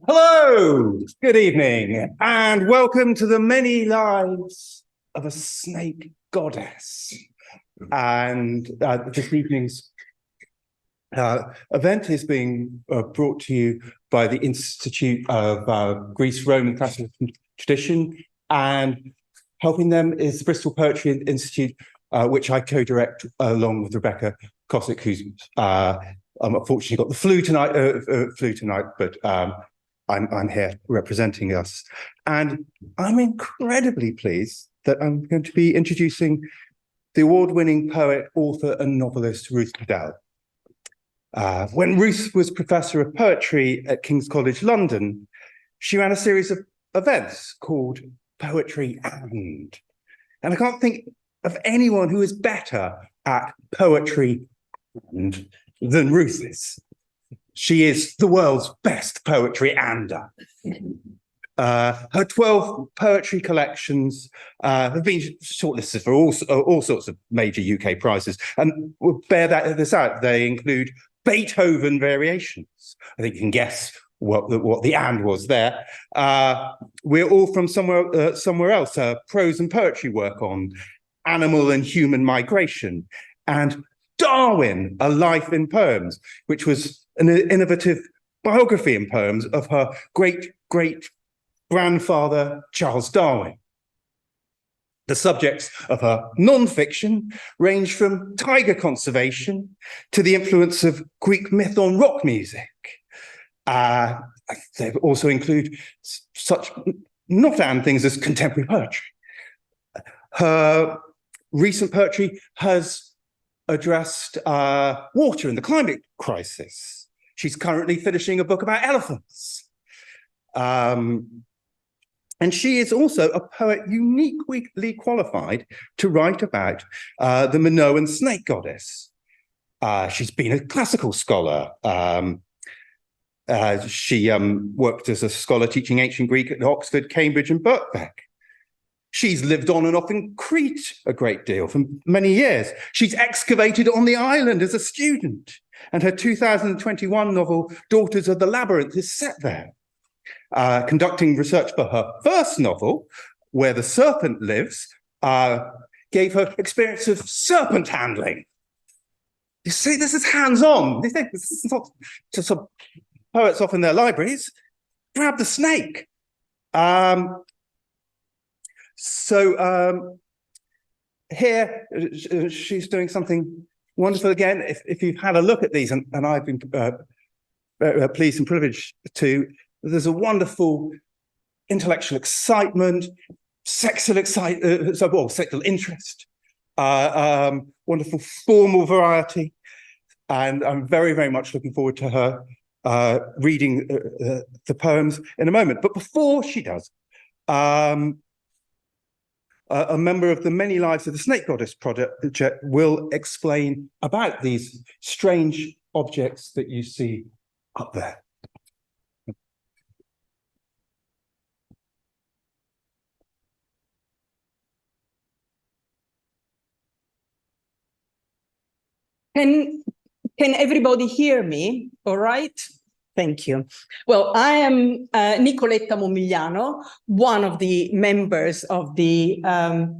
Hello, good evening, and welcome to the Many Lives of a Snake Goddess. And this evening's event is being brought to you by the Institute of Greece, Roman Classical Tradition, and helping them is the Bristol Poetry Institute, which I co-direct along with Rebecca Cossack, who's unfortunately got the flu tonight, but I'm here representing us. And I'm incredibly pleased that I'm going to be introducing the award-winning poet, author, and novelist Ruth Padel. When Ruth was Professor of Poetry at King's College London, she ran a series of events called Poetry and I can't think of anyone who is better at poetry and than Ruth is. She is the world's best poetry ander. Her 12 poetry collections have been shortlisted for all sorts of major UK prizes, and we'll bear this out. They include Beethoven variations. I think you can guess what the and was there. We're all from somewhere else. Prose and poetry work on animal and human migration, and Darwin, A Life in Poems, which was an innovative biography in poems of her great-great-grandfather, Charles Darwin. The subjects of her non-fiction range from tiger conservation to the influence of Greek myth on rock music. They also include such not-and things as contemporary poetry. Her recent poetry has addressed water and the climate crisis. She's currently finishing a book about elephants. And she is also a poet uniquely qualified to write about the Minoan snake goddess. She's been a classical scholar. She worked as a scholar teaching ancient Greek at Oxford, Cambridge, and Birkbeck. She's lived on and off in Crete a great deal for many years. She's excavated on the island as a student, and her 2021 novel, Daughters of the Labyrinth, is set there. Conducting research for her first novel, Where the Serpent Lives, gave her experience of serpent handling. You see, this is hands-on. This is not just some poets off in their libraries. Grab the snake. Here, she's doing something wonderful again. If you've had a look at these, and I've been pleased and privileged to, there's a wonderful intellectual excitement, sexual interest, wonderful formal variety, and I'm very, very much looking forward to her reading the poems in a moment. But before she does, a member of the Many Lives of the Snake Goddess project will explain about these strange objects that you see up there. Can everybody hear me? All right. Thank you. Well, I am Nicoletta Momigliano, one of the members of the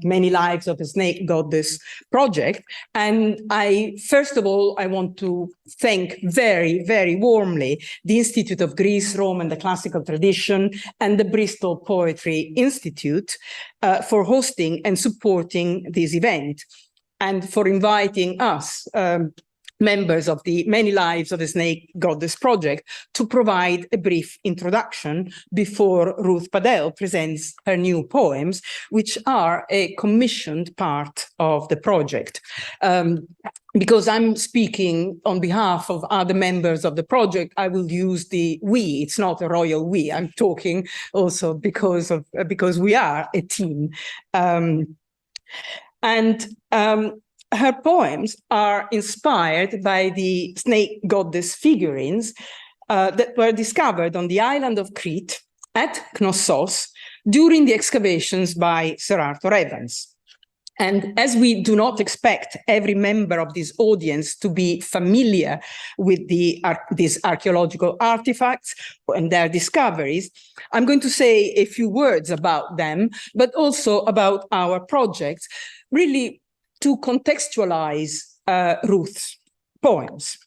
Many Lives of the Snake Goddess project. And first of all, I want to thank very, very warmly the Institute of Greece, Rome, and the Classical Tradition and the Bristol Poetry Institute for hosting and supporting this event, and for inviting us, members of the Many Lives of the Snake Goddess project, to provide a brief introduction before Ruth Padel presents her new poems, which are a commissioned part of the project. Because I'm speaking on behalf of other members of the project, I will use the we. It's not a royal we. I'm talking also because we are a team. Her poems are inspired by the snake goddess figurines that were discovered on the island of Crete at Knossos during the excavations by Sir Arthur Evans. And as we do not expect every member of this audience to be familiar with these archaeological artifacts and their discoveries, I'm going to say a few words about them, but also about our project, really to contextualize Ruth's poems.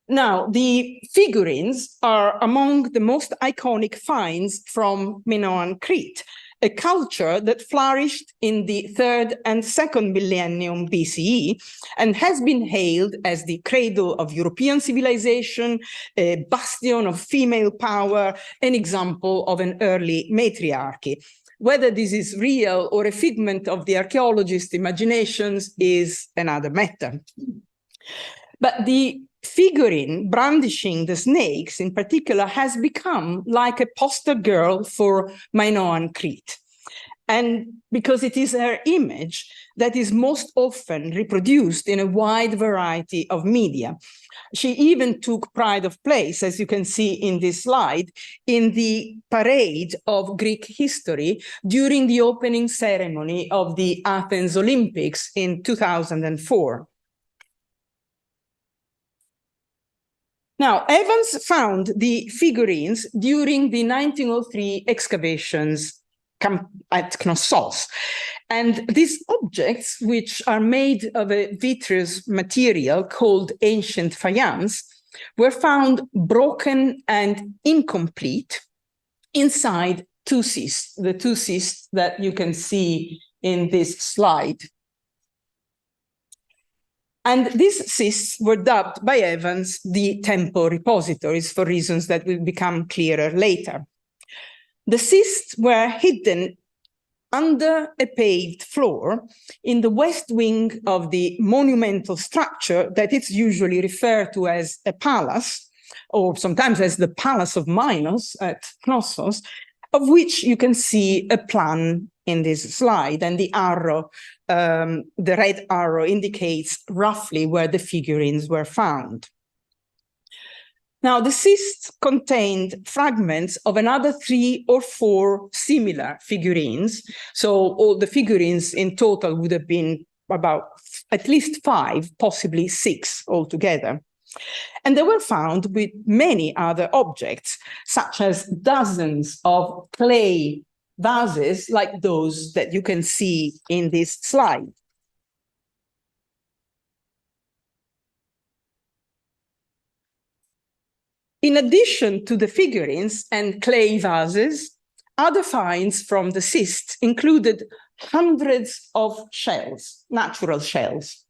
Now, the figurines are among the most iconic finds from Minoan Crete, a culture that flourished in the 3rd and 2nd millennium BCE and has been hailed as the cradle of European civilization, a bastion of female power, an example of an early matriarchy. Whether this is real or a figment of the archaeologists' imaginations is another matter. But the figurine brandishing the snakes in particular has become like a poster girl for Minoan Crete. And because it is her image that is most often reproduced in a wide variety of media. She even took pride of place, as you can see in this slide, in the parade of Greek history during the opening ceremony of the Athens Olympics in 2004. Now, Evans found the figurines during the 1903 excavations at Knossos. And these objects, which are made of a vitreous material called ancient faience, were found broken and incomplete inside two cysts, the two cysts that you can see in this slide. And these cysts were dubbed by Evans the temple repositories for reasons that will become clearer later. The cysts were hidden under a paved floor in the west wing of the monumental structure that is usually referred to as a palace, or sometimes as the Palace of Minos at Knossos, of which you can see a plan in this slide, and the arrow, the red arrow indicates roughly where the figurines were found. Now, the cysts contained fragments of another 3 or 4 similar figurines. So all the figurines in total would have been about at least 5, possibly 6 altogether. And they were found with many other objects, such as dozens of clay vases like those that you can see in this slide. In addition to the figurines and clay vases, other finds from the cysts included hundreds of shells, natural shells,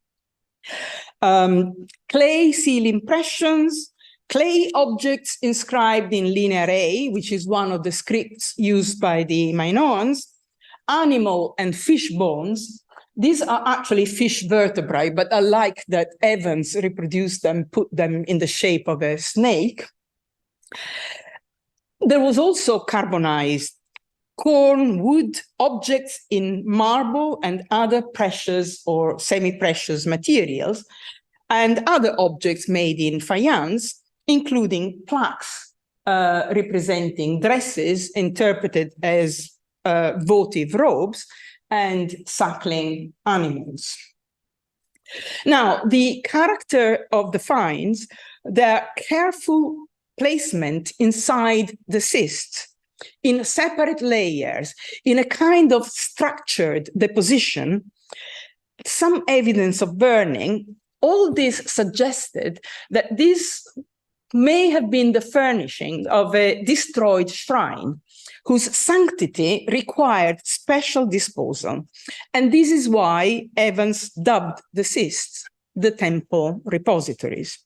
clay seal impressions, clay objects inscribed in linear A, which is one of the scripts used by the Minoans, animal and fish bones. These are actually fish vertebrae, but I like that Evans reproduced them, put them in the shape of a snake. There was also carbonized corn, wood, objects in marble and other precious or semi-precious materials, and other objects made in faience, including plaques representing dresses interpreted as votive robes and suckling animals. Now, the character of the finds, their careful placement inside the cysts in separate layers, in a kind of structured deposition, some evidence of burning, all this suggested that this may have been the furnishing of a destroyed shrine whose sanctity required special disposal. And this is why Evans dubbed the cysts the temple repositories.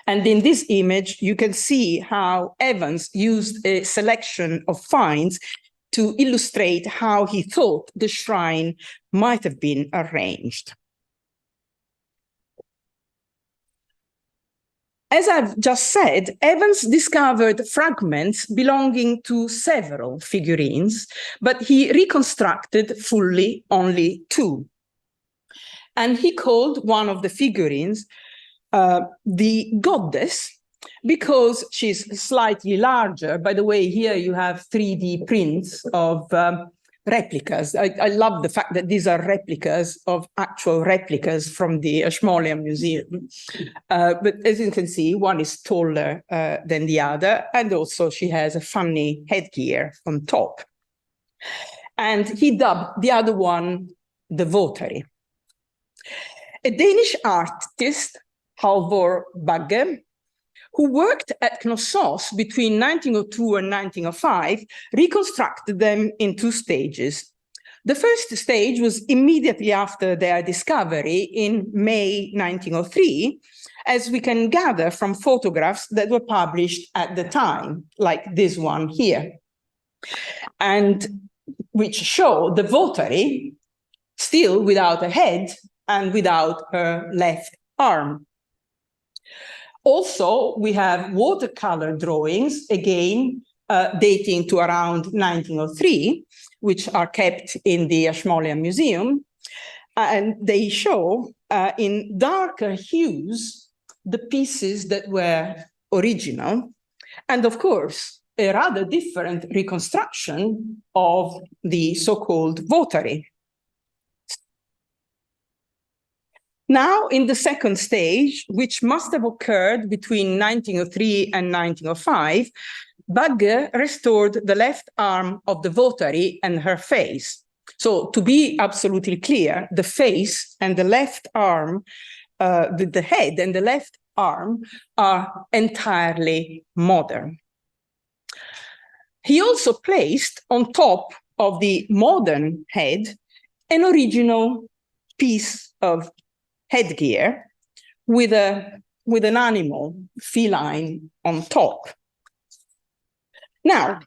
And in this image, you can see how Evans used a selection of finds to illustrate how he thought the shrine might have been arranged. As I've just said, Evans discovered fragments belonging to several figurines, but he reconstructed fully only 2. And he called one of the figurines the goddess, because she's slightly larger. By the way, here you have 3D prints of replicas. I love the fact that these are replicas of actual replicas from the Ashmolean Museum. But as you can see, one is taller than the other, and also she has a funny headgear on top. And he dubbed the other one the votary. A Danish artist, Halvor Bagge, who worked at Knossos between 1902 and 1905, reconstructed them in two stages. The first stage was immediately after their discovery in May 1903, as we can gather from photographs that were published at the time, like this one here, and which show the votary still without a head and without her left arm. Also, we have watercolor drawings, again, dating to around 1903, which are kept in the Ashmolean Museum. And they show in darker hues the pieces that were original. And of course, a rather different reconstruction of the so-called votary. Now, in the second stage, which must have occurred between 1903 and 1905, Bagge restored the left arm of the votary and her face. So to be absolutely clear, the face and the left arm, the head and the left arm are entirely modern. He also placed on top of the modern head an original piece of headgear with an animal, feline, on top. Now,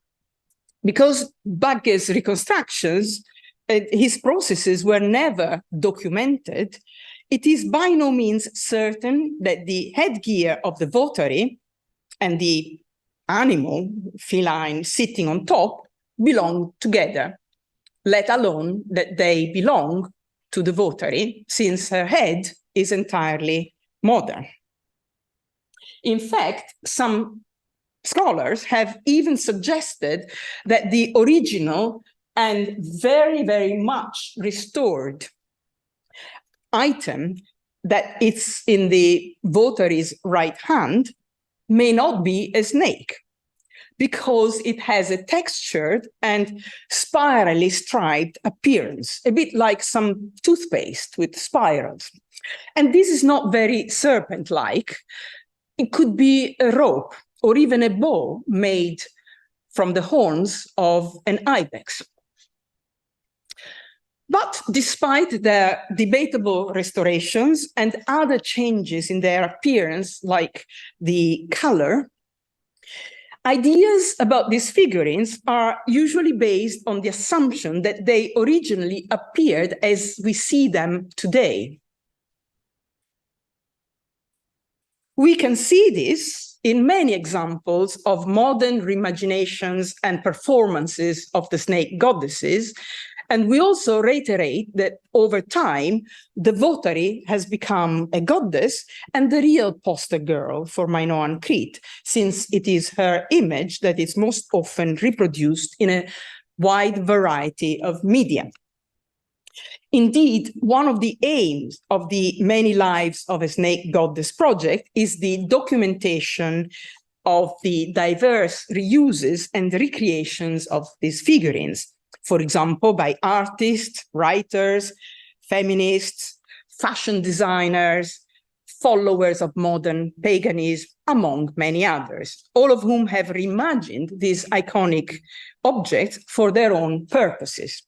because Bagge's reconstructions, his processes were never documented, it is by no means certain that the headgear of the votary and the animal, feline, sitting on top belong together, let alone that they belong to the votary, since her head is entirely modern. In fact, some scholars have even suggested that the original and very, very much restored item that it's in the votary's right hand may not be a snake, because it has a textured and spirally striped appearance, a bit like some toothpaste with spirals. And this is not very serpent-like. It could be a rope or even a bow made from the horns of an ibex. But despite their debatable restorations and other changes in their appearance, like the color, ideas about these figurines are usually based on the assumption that they originally appeared as we see them today. We can see this in many examples of modern reimaginations and performances of the snake goddesses. And we also reiterate that over time, the votary has become a goddess and the real poster girl for Minoan Crete, since it is her image that is most often reproduced in a wide variety of media. Indeed, one of the aims of the Many Lives of a Snake Goddess project is the documentation of the diverse reuses and recreations of these figurines. For example, by artists, writers, feminists, fashion designers, followers of modern paganism, among many others, all of whom have reimagined these iconic objects for their own purposes.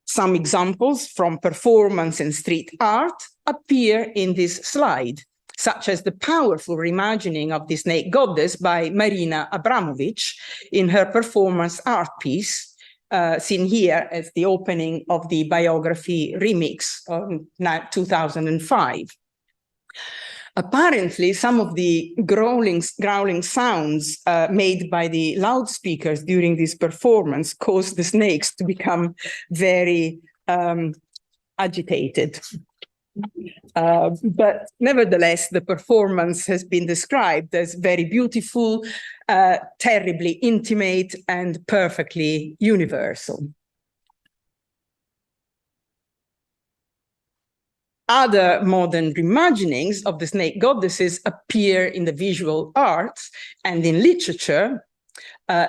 Some examples from performance and street art appear in this slide, such as the powerful reimagining of the snake goddess by Marina Abramovic in her performance art piece, seen here as the opening of the biography remix of 2005. Apparently, some of the growling sounds made by the loudspeakers during this performance caused the snakes to become very agitated. But nevertheless, the performance has been described as very beautiful, terribly intimate, and perfectly universal. Other modern reimaginings of the snake goddesses appear in the visual arts and in literature,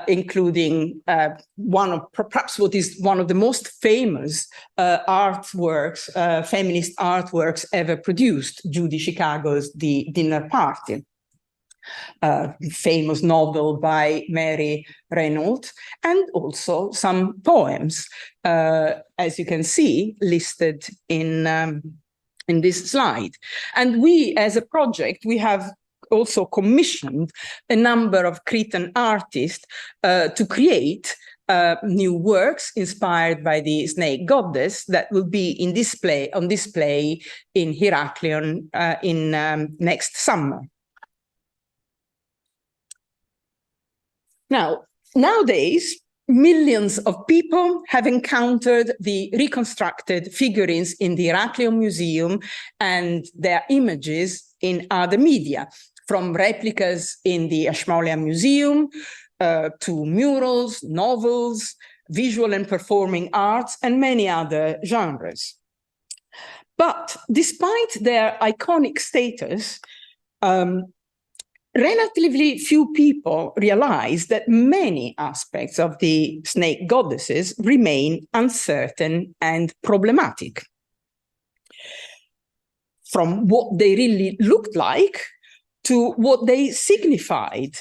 including perhaps what is one of the most famous artworks, feminist artworks ever produced, Judy Chicago's The Dinner Party, famous novel by Mary Renault, and also some poems, as you can see, listed in this slide. And we, as a project, we have also commissioned a number of Cretan artists to create new works inspired by the snake goddess that will be on display in Heraklion next summer. Now, nowadays, millions of people have encountered the reconstructed figurines in the Heraklion Museum and their images in other media, from replicas in the Ashmolean Museum to murals, novels, visual and performing arts, and many other genres. But despite their iconic status, relatively few people realize that many aspects of the snake goddesses remain uncertain and problematic. From what they really looked like to what they signified.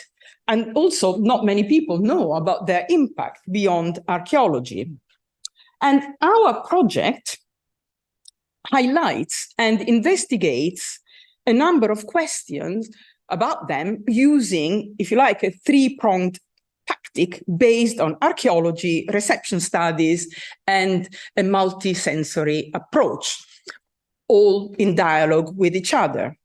And also, not many people know about their impact beyond archaeology. And our project highlights and investigates a number of questions about them using, if you like, a three-pronged tactic based on archaeology, reception studies, and a multi-sensory approach, all in dialogue with each other.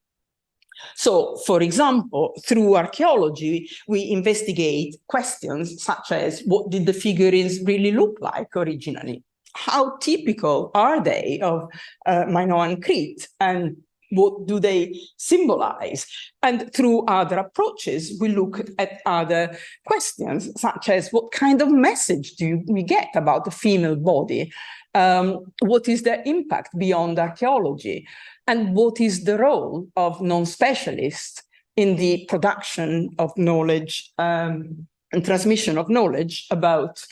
So, for example, through archaeology, we investigate questions such as, what did the figurines really look like originally? How typical are they of Minoan Crete? And what do they symbolize? And through other approaches, we look at other questions, such as what kind of message do we get about the female body? What is their impact beyond archaeology? And what is the role of non-specialists in the production of knowledge and transmission of knowledge about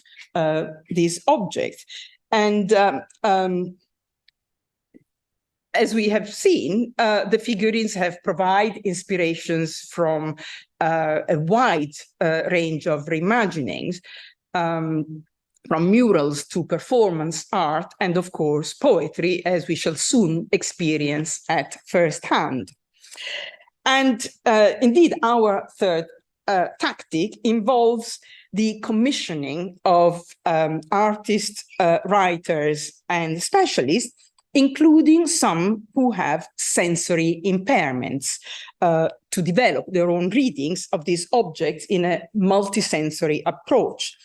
these objects? And as we have seen, the figurines have provided inspirations from a wide range of reimaginings, from murals to performance art, and of course, poetry, as we shall soon experience at first hand. And indeed, our third tactic involves the commissioning of artists, writers, and specialists, including some who have sensory impairments, to develop their own readings of these objects in a multisensory approach.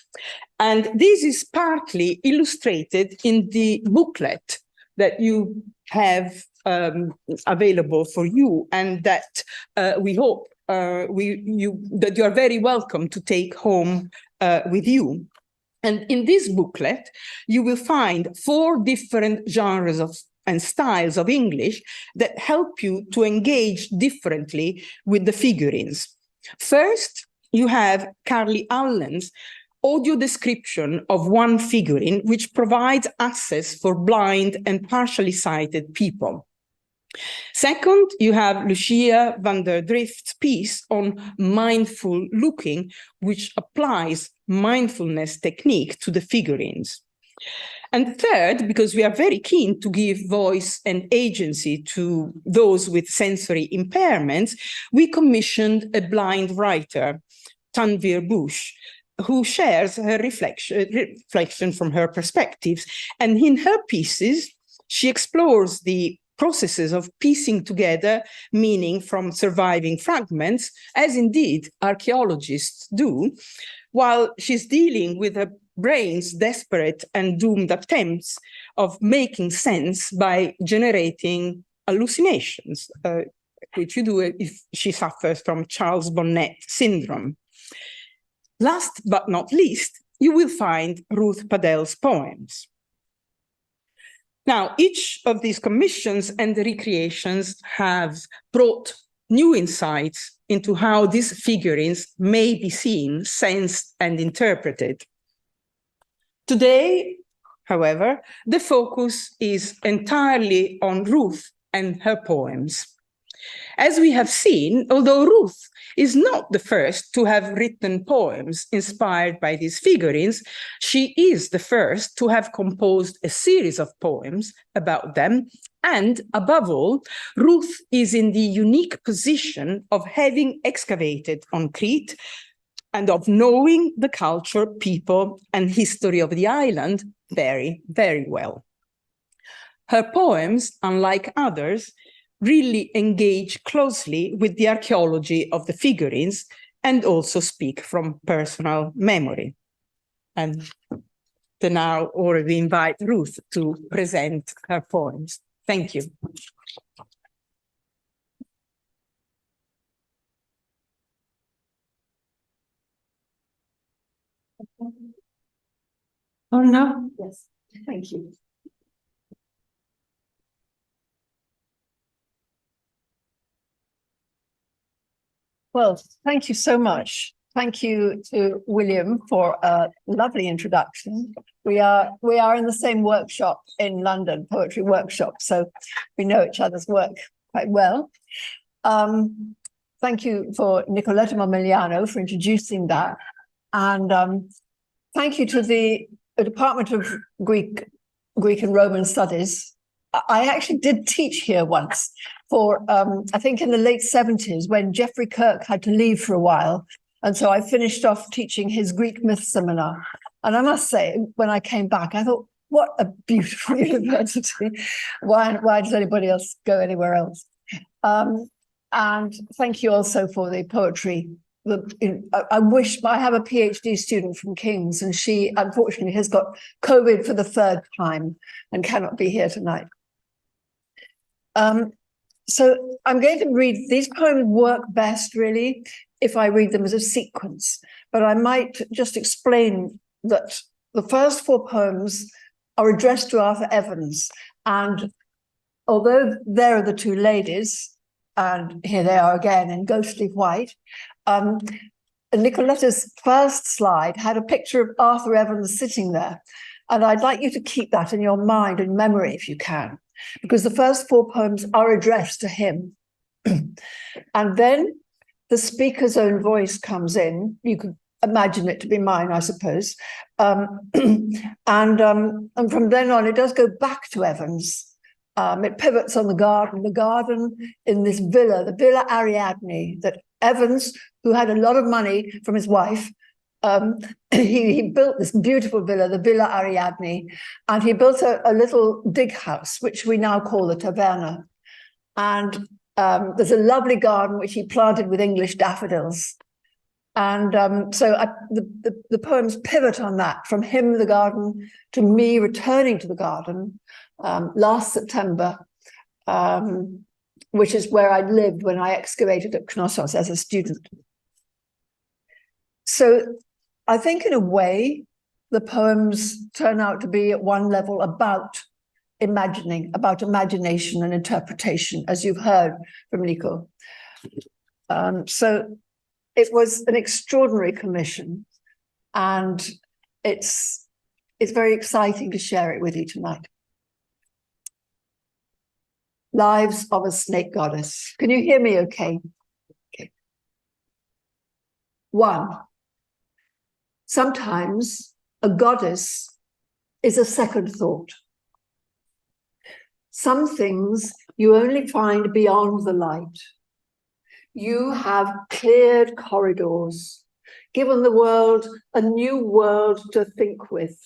And this is partly illustrated in the booklet that you have available for you, and that we hope that you are very welcome to take home with you. And in this booklet, you will find 4 different genres and styles of English that help you to engage differently with the figurines. First, you have Carly Allen's audio description of one figurine, which provides access for blind and partially sighted people. Second, you have Lucia van der Drift's piece on mindful looking, which applies mindfulness technique to the figurines. And third, because we are very keen to give voice and agency to those with sensory impairments, we commissioned a blind writer, Tanvir Bush, who shares her reflection from her perspectives. And in her pieces, she explores the processes of piecing together meaning from surviving fragments, as indeed archaeologists do, while she's dealing with her brain's desperate and doomed attempts of making sense by generating hallucinations, which you do if she suffers from Charles Bonnet syndrome. Last but not least, you will find Ruth Padel's poems. Now, each of these commissions and the recreations have brought new insights into how these figurines may be seen, sensed, and interpreted. Today, however, the focus is entirely on Ruth and her poems. As we have seen, although Ruth is not the first to have written poems inspired by these figurines, she is the first to have composed a series of poems about them. And above all, Ruth is in the unique position of having excavated on Crete and of knowing the culture, people, and history of the island very, very well. Her poems, unlike others, really engage closely with the archaeology of the figurines and also speak from personal memory. And to now already invite Ruth to present her poems. Thank you. Oh, no? Yes, thank you. Well, thank you so much. Thank you to William for a lovely introduction. We are in the same workshop in London, poetry workshop, so we know each other's work quite well. Thank you for Nicoletta Momigliano for introducing that. And thank you to the Department of Greek and Roman Studies. I actually did teach here once for, I think in the late 70s when Geoffrey Kirk had to leave for a while. And so I finished off teaching his Greek myth seminar. And I must say, when I came back, I thought, what a beautiful university. Why does anybody else go anywhere else? And thank you also for the poetry. I wish I have a PhD student from King's, and she unfortunately has got COVID for the third time and cannot be here tonight. So I'm going to read, these poems work best really if I read them as a sequence, but I might just explain that the first four poems are addressed to Arthur Evans, and although there are the two ladies, and here they are again in ghostly white, Nicoletta's first slide had a picture of Arthur Evans sitting there, and I'd like you to keep that in your mind and memory if you can, because the first four poems are addressed to him. And then the speaker's own voice comes in. You could imagine it to be mine, I suppose. And from then on, it does go back to Evans. It pivots on the garden in this villa, the Villa Ariadne, that Evans, who had a lot of money from his wife, he built this beautiful villa, the Villa Ariadne, and he built a little dig house, which we now call the Taverna. And there's a lovely garden which he planted with English daffodils. And the poems pivot on that, from him, the garden, to me returning to the garden last September, which is where I lived when I excavated at Knossos as a student. So I think in a way, the poems turn out to be at one level about imagining, about imagination and interpretation, as you've heard from Nico. So it was an extraordinary commission, and it's very exciting to share it with you tonight. Lives of a Snake Goddess. Can you hear me okay? Okay. 1. Sometimes a goddess is a second thought. Some things you only find beyond the light. You have cleared corridors, given the world a new world to think with,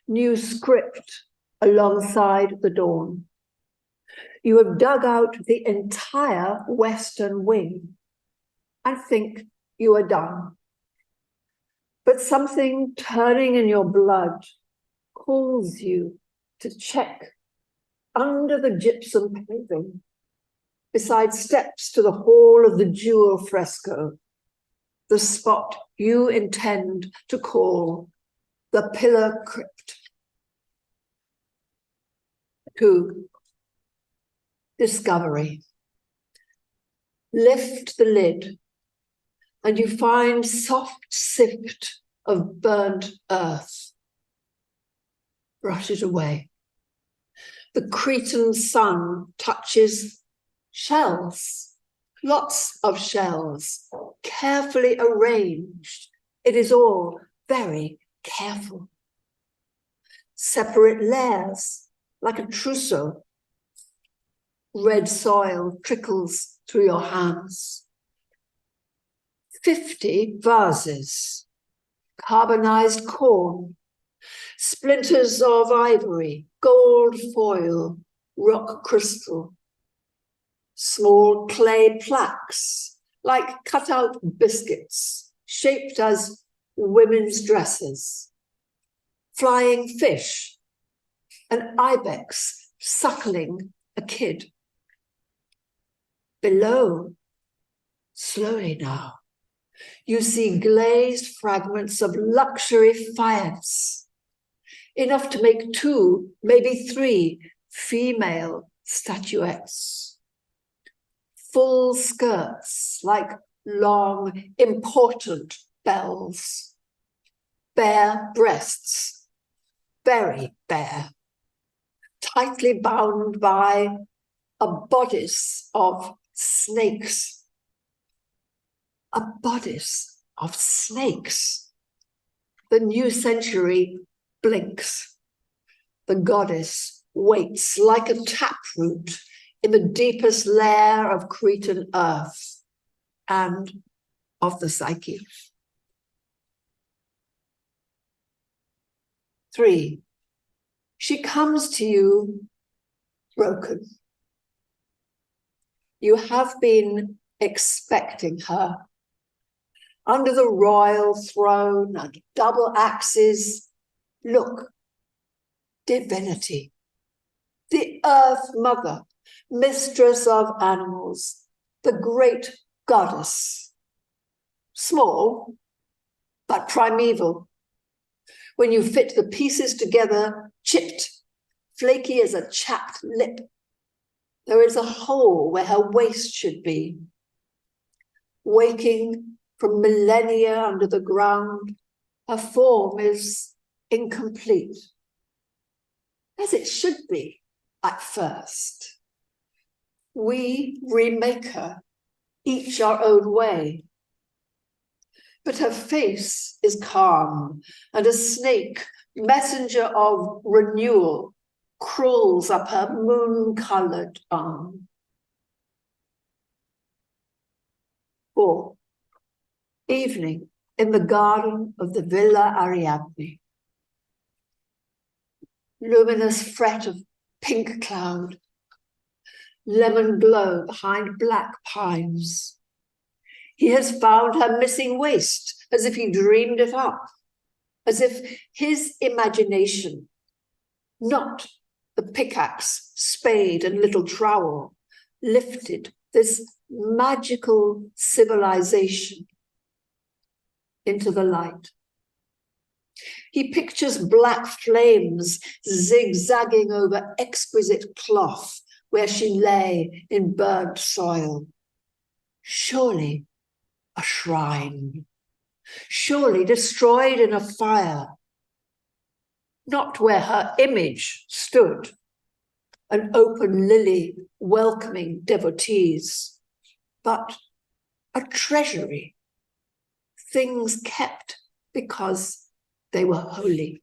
new script alongside the dawn. You have dug out the entire western wing. I think you are done. But something turning in your blood calls you to check under the gypsum paving, beside steps to the hall of the jewel fresco, the spot you intend to call the Pillar Crypt. to discovery. Lift the lid and you find soft sift of burnt earth. Brush it away. The Cretan sun touches shells, lots of shells, carefully arranged. It is all very careful. Separate layers, like a trousseau. Red soil trickles through your hands. 50 vases, carbonized corn, splinters of ivory, gold foil, rock crystal, small clay plaques, like cut-out biscuits, shaped as women's dresses, flying fish, an ibex suckling a kid. Below, slowly now, you see glazed fragments of luxury faience, enough to make 2, maybe 3 female statuettes. Full skirts like long, important bells. Bare breasts, very bare, tightly bound by a bodice of snakes. A bodice of snakes. The new century blinks. The goddess waits like a taproot in the deepest lair of Cretan earth and of the psyche. 3, she comes to you broken. You have been expecting her. Under the royal throne and double axes, look, divinity, the earth mother, mistress of animals, the great goddess. Small, but primeval. When you fit the pieces together, chipped, flaky as a chapped lip, there is a hole where her waist should be. Waking from millennia under the ground, her form is incomplete, as it should be at first. We remake her, each our own way. But her face is calm, and a snake, messenger of renewal, crawls up her moon-colored arm. 4, evening in the garden of the Villa Ariadne. Luminous fret of pink cloud, lemon glow behind black pines. He has found her missing waist, as if he dreamed it up, as if his imagination, not the pickaxe, spade, and little trowel, lifted this magical civilization into the light. He pictures black flames zigzagging over exquisite cloth where she lay in burnt soil. Surely a shrine, surely destroyed in a fire, not where her image stood, an open lily welcoming devotees, but a treasury, things kept because they were holy.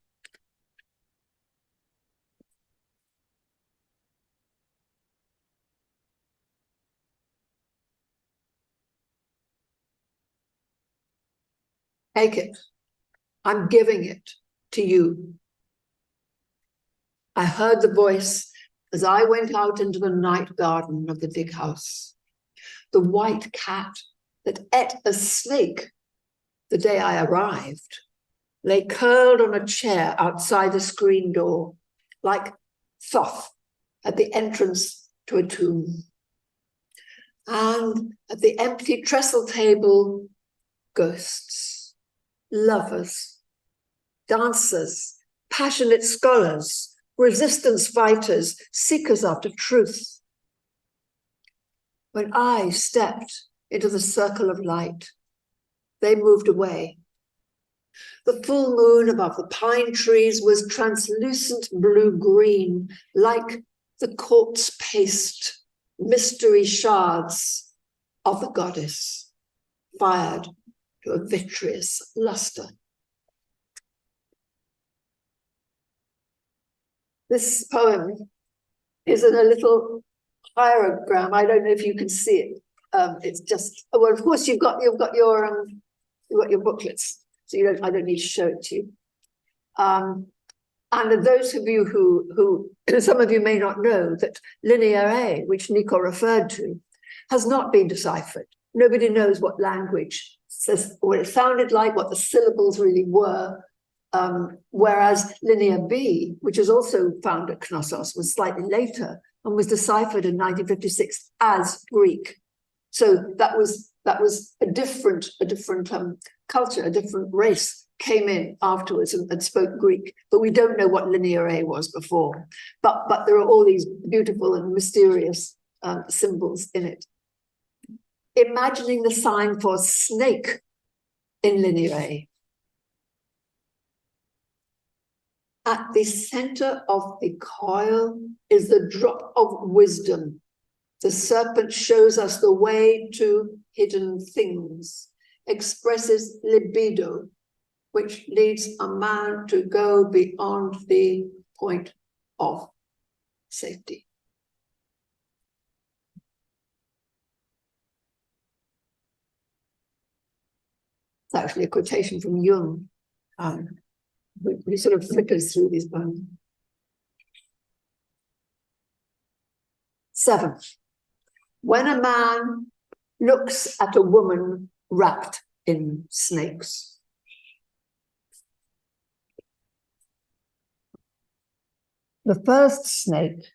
Take it. I'm giving it to you. I heard the voice as I went out into the night garden of the big house. The white cat that ate a snake the day I arrived lay curled on a chair outside the screen door, like Thoth at the entrance to a tomb. And at the empty trestle table, ghosts, lovers, dancers, passionate scholars, resistance fighters, seekers after truth. When I stepped into the circle of light, they moved away. The full moon above the pine trees was translucent blue-green, like the corpse paste mystery shards of the goddess, fired to a vitreous luster. This poem is in a little hierogram. I don't know if you can see it. It's just, well, of course you've got your booklets, so I don't need to show it to you. And those of you who some of you may not know that Linear A, which Nico referred to, has not been deciphered. Nobody knows what language says, what it sounded like, what the syllables really were. Whereas Linear B, which is also found at Knossos, was slightly later and was deciphered in 1956 as Greek. So that was a different culture, a different race came in afterwards and spoke Greek, but we don't know what Linear A was before. But there are all these beautiful and mysterious symbols in it. Imagining the sign for snake in Linear A. At the center of the coil is the drop of wisdom. The serpent shows us the way to hidden things, expresses libido, which leads a man to go beyond the point of safety. It's actually a quotation from Jung. We sort of flickers through these poems. 7. When a man looks at a woman wrapped in snakes. The first snake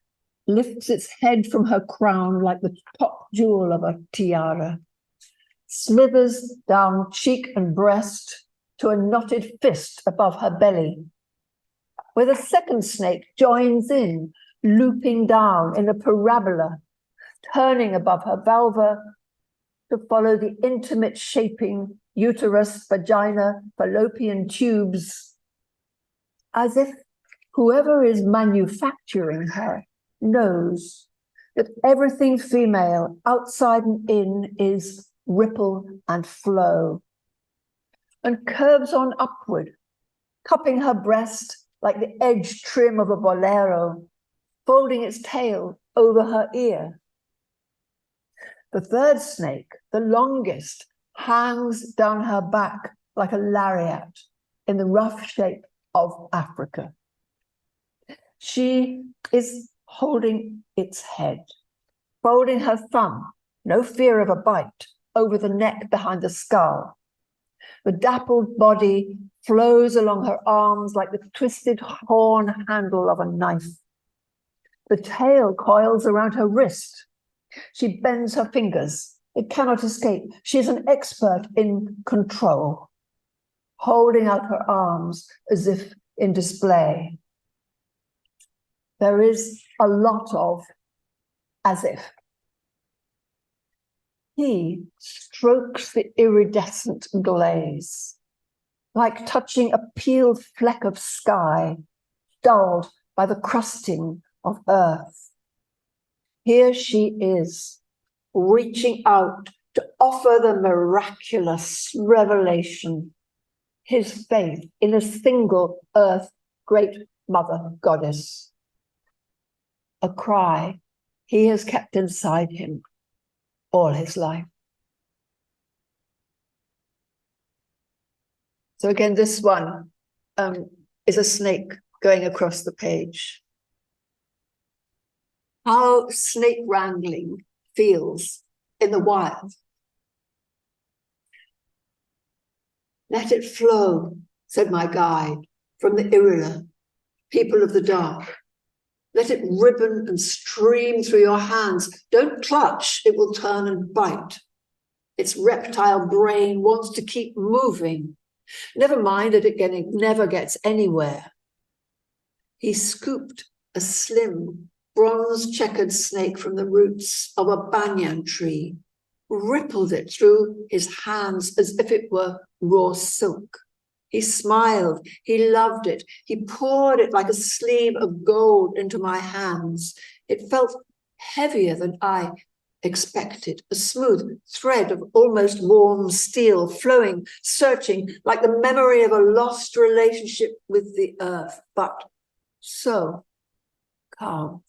lifts its head from her crown like the top jewel of a tiara, slithers down cheek and breast to a knotted fist above her belly, where the second snake joins in, looping down in a parabola, turning above her vulva to follow the intimate shaping uterus, vagina, fallopian tubes, as if whoever is manufacturing her knows that everything female, outside and in, is ripple and flow, and curves on upward, cupping her breast like the edge trim of a bolero, folding its tail over her ear. The third snake, the longest, hangs down her back like a lariat in the rough shape of Africa. She is holding its head, folding her thumb, no fear of a bite, over the neck behind the skull. The dappled body flows along her arms like the twisted horn handle of a knife. The tail coils around her wrist. She bends her fingers. It cannot escape. She is an expert in control, holding out her arms as if in display. There is a lot of as if. He strokes the iridescent glaze, like touching a peeled fleck of sky, dulled by the crusting of earth. Here she is, reaching out to offer the miraculous revelation, his faith in a single earth, great mother goddess. A cry he has kept inside him all his life. So again, this one is a snake going across the page. How snake wrangling feels in the wild. Let it flow, said my guide, from the Irula, people of the dark. Let it ribbon and stream through your hands. Don't clutch, it will turn and bite. Its reptile brain wants to keep moving. Never mind that it never gets anywhere. He scooped a slim, bronze-checkered snake from the roots of a banyan tree, rippled it through his hands as if it were raw silk. He smiled, he loved it, he poured it like a sleeve of gold into my hands. It felt heavier than I expected, a smooth thread of almost warm steel flowing, searching like the memory of a lost relationship with the earth, but so calm.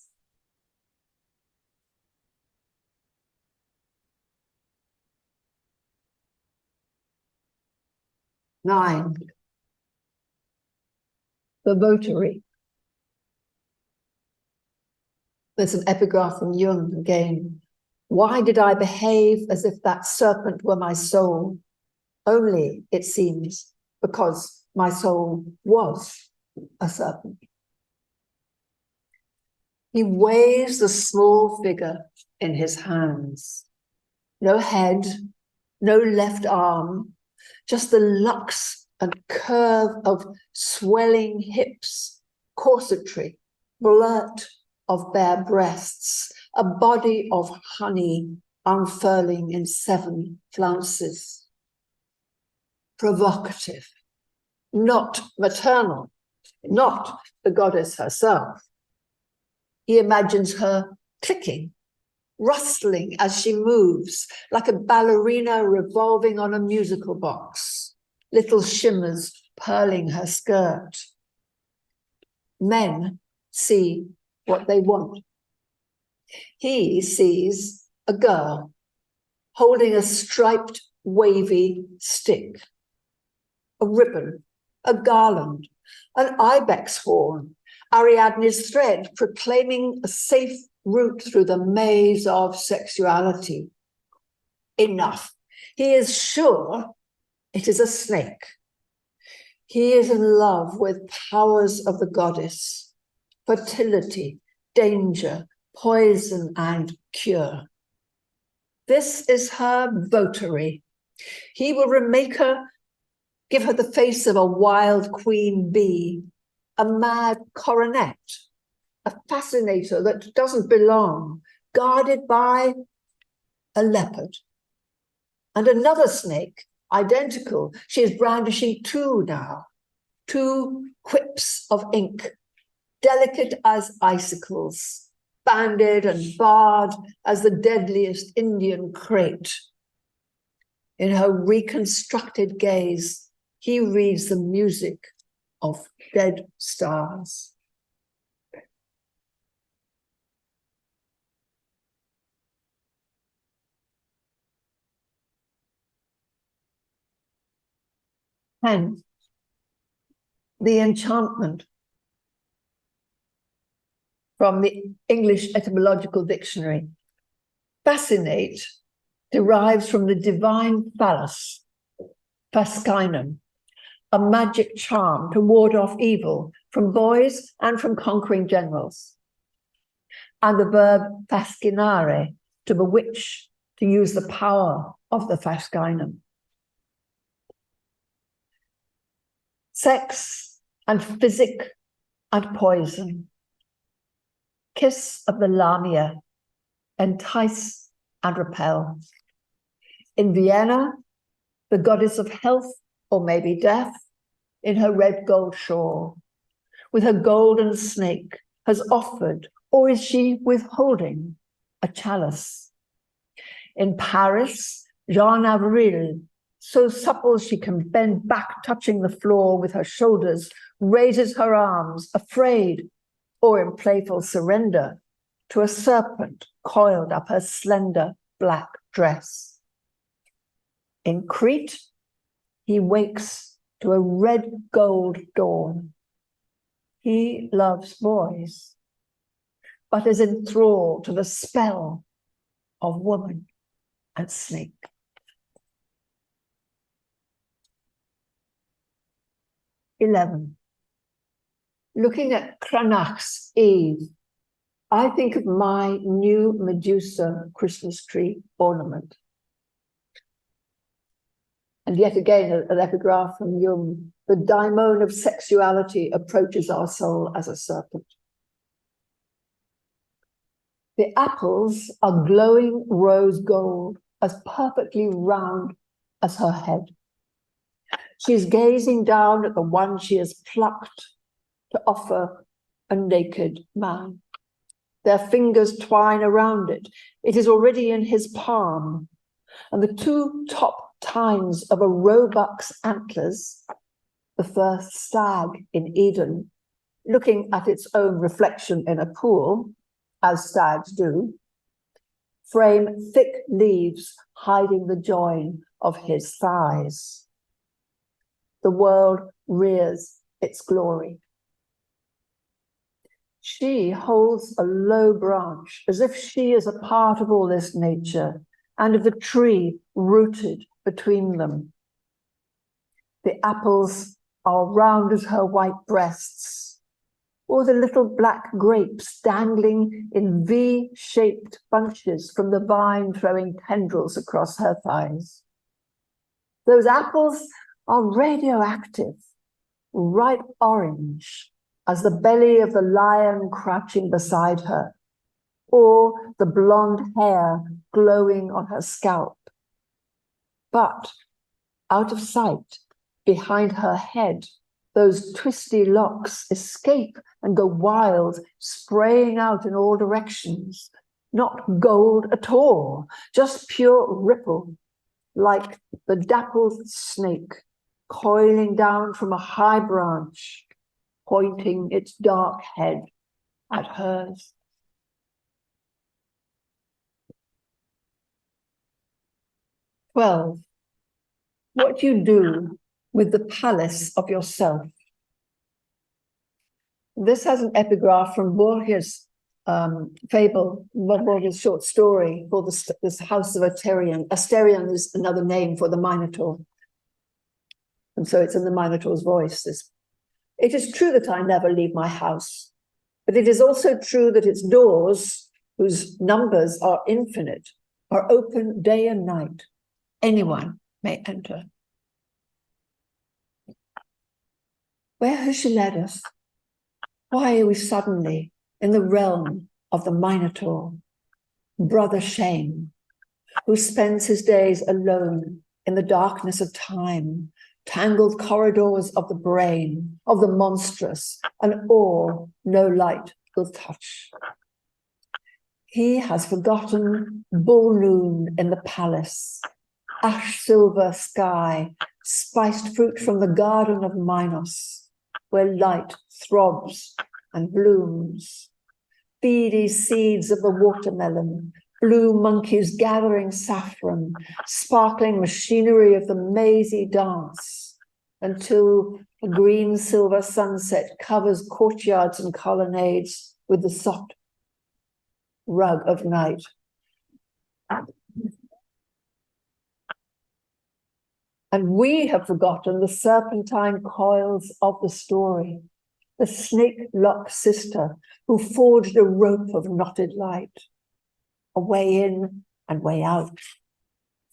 Nine. The votary. There's an epigraph from Jung again. Why did I behave as if that serpent were my soul? Only, it seems, because my soul was a serpent. He weighs the small figure in his hands. No head, no left arm, just the lux and curve of swelling hips, corsetry, blurt of bare breasts, a body of honey unfurling in 7 flounces. Provocative, not maternal, not the goddess herself. He imagines her clicking, rustling as she moves, like a ballerina revolving on a musical box, little shimmers pearling her skirt. Men see what they want. He sees a girl holding a striped, wavy stick, a ribbon, a garland, an ibex horn, Ariadne's thread proclaiming a safe route through the maze of sexuality. Enough. He is sure it is a snake. He is in love with powers of the goddess, fertility, danger, poison, and cure. This is her votary. He will remake her, give her the face of a wild queen bee, a mad coronet, a fascinator that doesn't belong, guarded by a leopard. And another snake, identical. She is brandishing 2 now, 2 quips of ink, delicate as icicles, banded and barred as the deadliest Indian crate. In her reconstructed gaze, he reads the music of dead stars. And the enchantment from the English Etymological Dictionary. Fascinate derives from the divine phallus, fascinum, a magic charm to ward off evil from boys and from conquering generals. And the verb fascinare, to bewitch, to use the power of the fascinum. Sex and physic and poison. Kiss of the Lamia, entice and repel. In Vienna, the goddess of health, or maybe death, in her red gold shawl, with her golden snake, has offered, or is she withholding, a chalice. In Paris, Jeanne Avril, so supple she can bend back, touching the floor with her shoulders, raises her arms, afraid, or in playful surrender, to a serpent coiled up her slender black dress. In Crete, he wakes to a red gold dawn. He loves boys, but is enthralled to the spell of woman and snake. Looking at Cranach's Eve, I think of my new Medusa Christmas tree ornament. And yet again, an epigraph from Jung, the daimon of sexuality approaches our soul as a serpent. The apples are glowing rose gold, as perfectly round as her head. She's gazing down at the one she has plucked to offer a naked man. Their fingers twine around it. It is already in his palm. And the two top tines of a roebuck's antlers, the first stag in Eden, looking at its own reflection in a pool, as stags do, frame thick leaves hiding the join of his thighs. The world rears its glory. She holds a low branch as if she is a part of all this nature and of the tree rooted between them. The apples are round as her white breasts, or the little black grapes dangling in V-shaped bunches from the vine throwing tendrils across her thighs. Those apples are radioactive, ripe orange, as the belly of the lion crouching beside her, or the blonde hair glowing on her scalp. But out of sight, behind her head, those twisty locks escape and go wild, spraying out in all directions. Not gold at all, just pure ripple, like the dappled snake coiling down from a high branch, pointing its dark head at hers. Well, what you do with the palace of yourself. This has an epigraph from Borges' fable, Borges' short story called this House of Asterion. Asterion is another name for the Minotaur. And so it's in the Minotaur's voice. It is true that I never leave my house, but it is also true that its doors, whose numbers are infinite, are open day and night. Anyone may enter. Where has she led us? Why are we suddenly in the realm of the Minotaur, brother Shame, who spends his days alone in the darkness of time, tangled corridors of the brain, of the monstrous, an awe no light will touch. He has forgotten bull noon in the palace, ash silver sky, spiced fruit from the garden of Minos, where light throbs and blooms, beady seeds of the watermelon, blue monkeys gathering saffron, sparkling machinery of the mazy dance, until a green silver sunset covers courtyards and colonnades with the soft rug of night. And we have forgotten the serpentine coils of the story, the snake-locked sister who forged a rope of knotted light, a way in and way out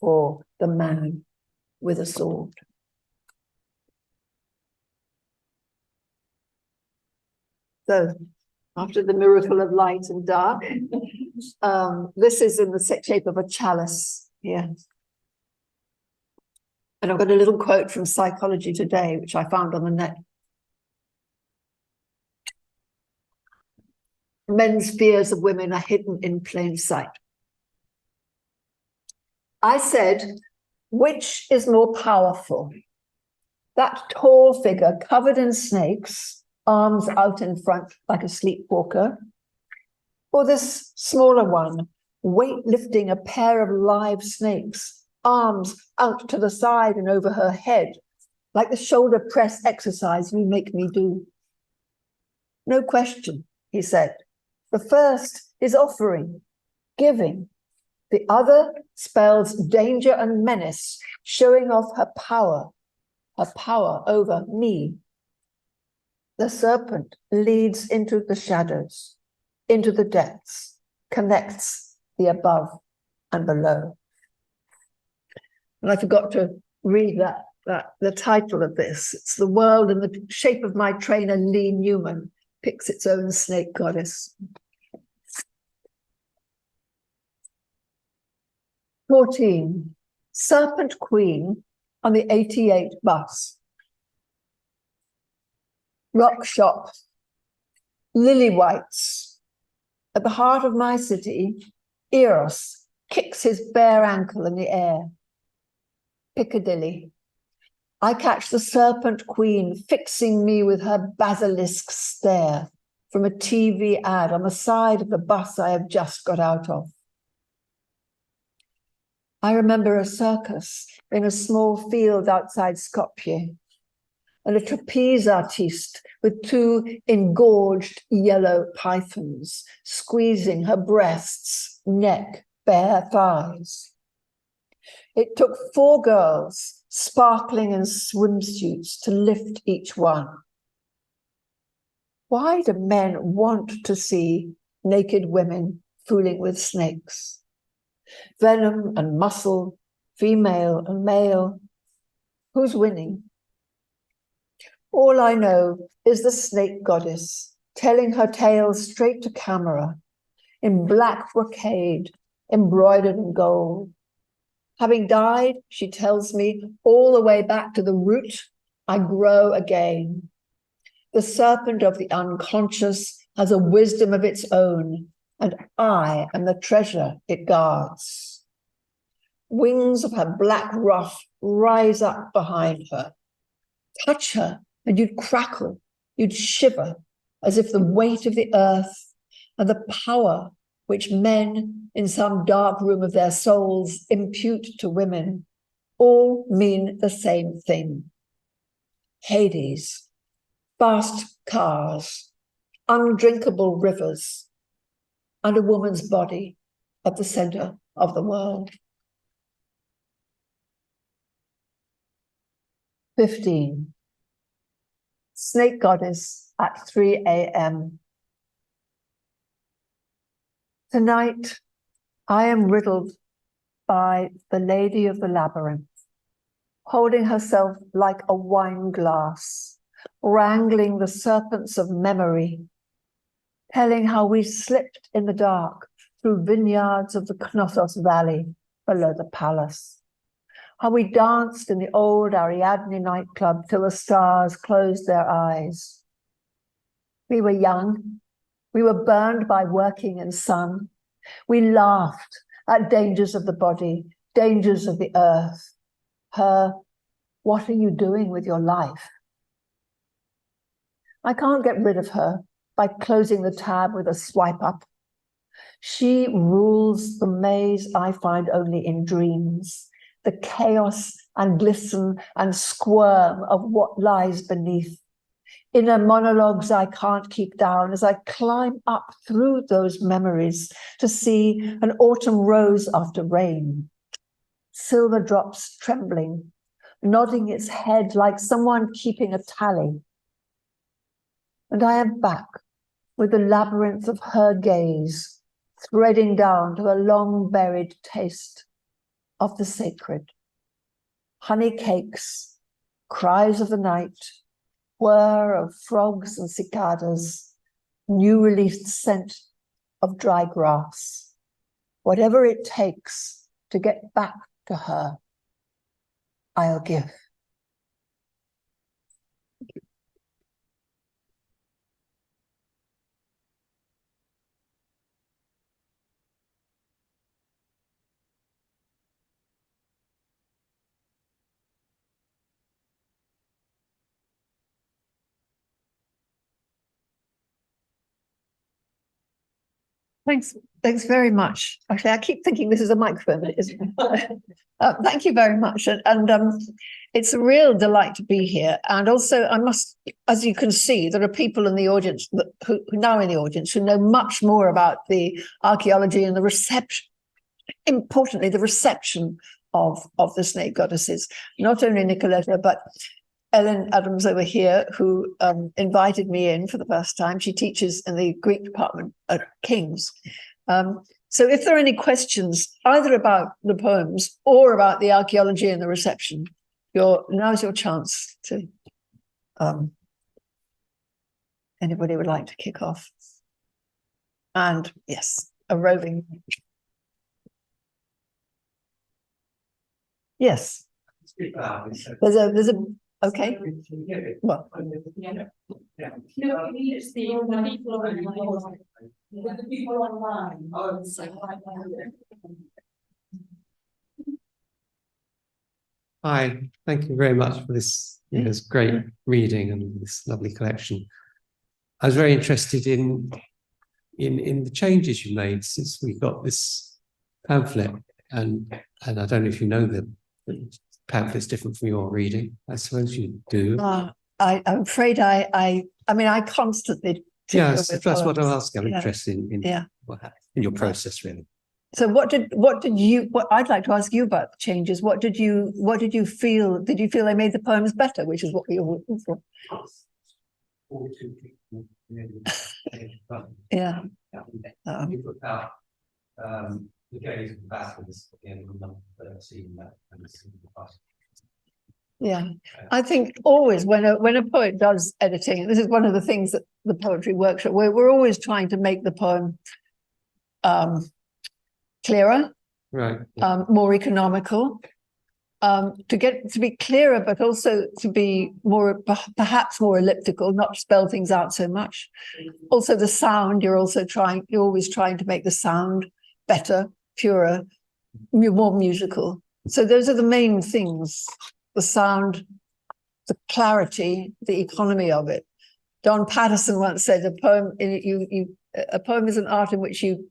for the man with a sword. So, after the miracle of light and dark, this is in the shape of a chalice here. And I've got a little quote from Psychology Today, which I found on the net. Men's fears of women are hidden in plain sight. I said, which is more powerful? That tall figure covered in snakes, arms out in front like a sleepwalker, or this smaller one, weight-lifting a pair of live snakes, arms out to the side and over her head, like the shoulder press exercise you make me do? No question, he said. The first is offering, giving. The other spells danger and menace, showing off her power over me. The serpent leads into the shadows, into the depths, connects the above and below. And I forgot to read the title of this. It's The World in the Shape of My Trainer, Lee Newman, picks its own snake goddess. 14, Serpent Queen on the 88 bus. Rock shop, lily whites. At the heart of my city, Eros kicks his bare ankle in the air. Piccadilly. I catch the Serpent Queen fixing me with her basilisk stare from a TV ad on the side of the bus I have just got out of. I remember a circus in a small field outside Skopje, and a trapeze artiste with two engorged yellow pythons squeezing her breasts, neck, bare thighs. It took 4 girls sparkling in swimsuits to lift each one. Why do men want to see naked women fooling with snakes? Venom and muscle, female and male. Who's winning? All I know is the snake goddess telling her tale straight to camera in black brocade, embroidered in gold. Having died, she tells me, all the way back to the root, I grow again. The serpent of the unconscious has a wisdom of its own, and I am the treasure it guards. Wings of her black ruff rise up behind her. Touch her, and you'd crackle, you'd shiver, as if the weight of the earth and the power which men in some dark room of their souls impute to women all mean the same thing. Hades, fast cars, undrinkable rivers, and a woman's body at the center of the world. 15. Snake goddess at 3 a.m. Tonight, I am riddled by the lady of the labyrinth, holding herself like a wine glass, wrangling the serpents of memory, telling how we slipped in the dark through vineyards of the Knossos Valley below the palace, how we danced in the old Ariadne nightclub till the stars closed their eyes. We were young. We were burned by working in sun. We laughed at dangers of the body, dangers of the earth. Her, what are you doing with your life? I can't get rid of her by closing the tab with a swipe up. She rules the maze I find only in dreams, the chaos and glisten and squirm of what lies beneath. Inner monologues I can't keep down as I climb up through those memories to see an autumn rose after rain. Silver drops trembling, nodding its head like someone keeping a tally. And I am back with the labyrinth of her gaze, threading down to a long-buried taste of the sacred. Honey cakes, cries of the night, whir of frogs and cicadas, new released scent of dry grass. Whatever it takes to get back to her, I'll give. Thanks very much. Actually, I keep thinking this is a microphone, but it isn't. Thank you very much. And it's a real delight to be here. And also, I must, as you can see, there are people in the audience who now in the audience who know much more about the archaeology and the reception, importantly, the reception of the snake goddesses. Not only Nicoletta, but Ellen Adams over here, who invited me in for the first time. She teaches in the Greek department at King's. So if there are any questions, either about the poems or about the archaeology and the reception, now's your chance to, anybody would like to kick off? And yes, a roving. Yes. There's a, okay. Well. Hi, thank you very much for this, this great reading and this lovely collection. I was very interested in the changes you made since we got this pamphlet, and I don't know if you know the pamphlet's different from your reading. I suppose you do. I'm afraid I mean, I constantly. Yeah, that's what I'm asking. I'm Yeah. interested in your process, really. So what I'd like to ask you about the changes. What did you feel? Did you feel they made the poems better, which is what we were looking for? Yeah. The gaze of battles in number 13 Yeah, I think always when a poet does editing, this is one of the things that the poetry workshop, we're always trying to make the poem clearer, right, more economical, to be clearer, but also to be more, perhaps more elliptical, not to spell things out so much. Also the sound, you're always trying to make the sound better, purer, more musical. So those are the main things: the sound, the clarity, the economy of it. Don Patterson once said, a poem is an art in which you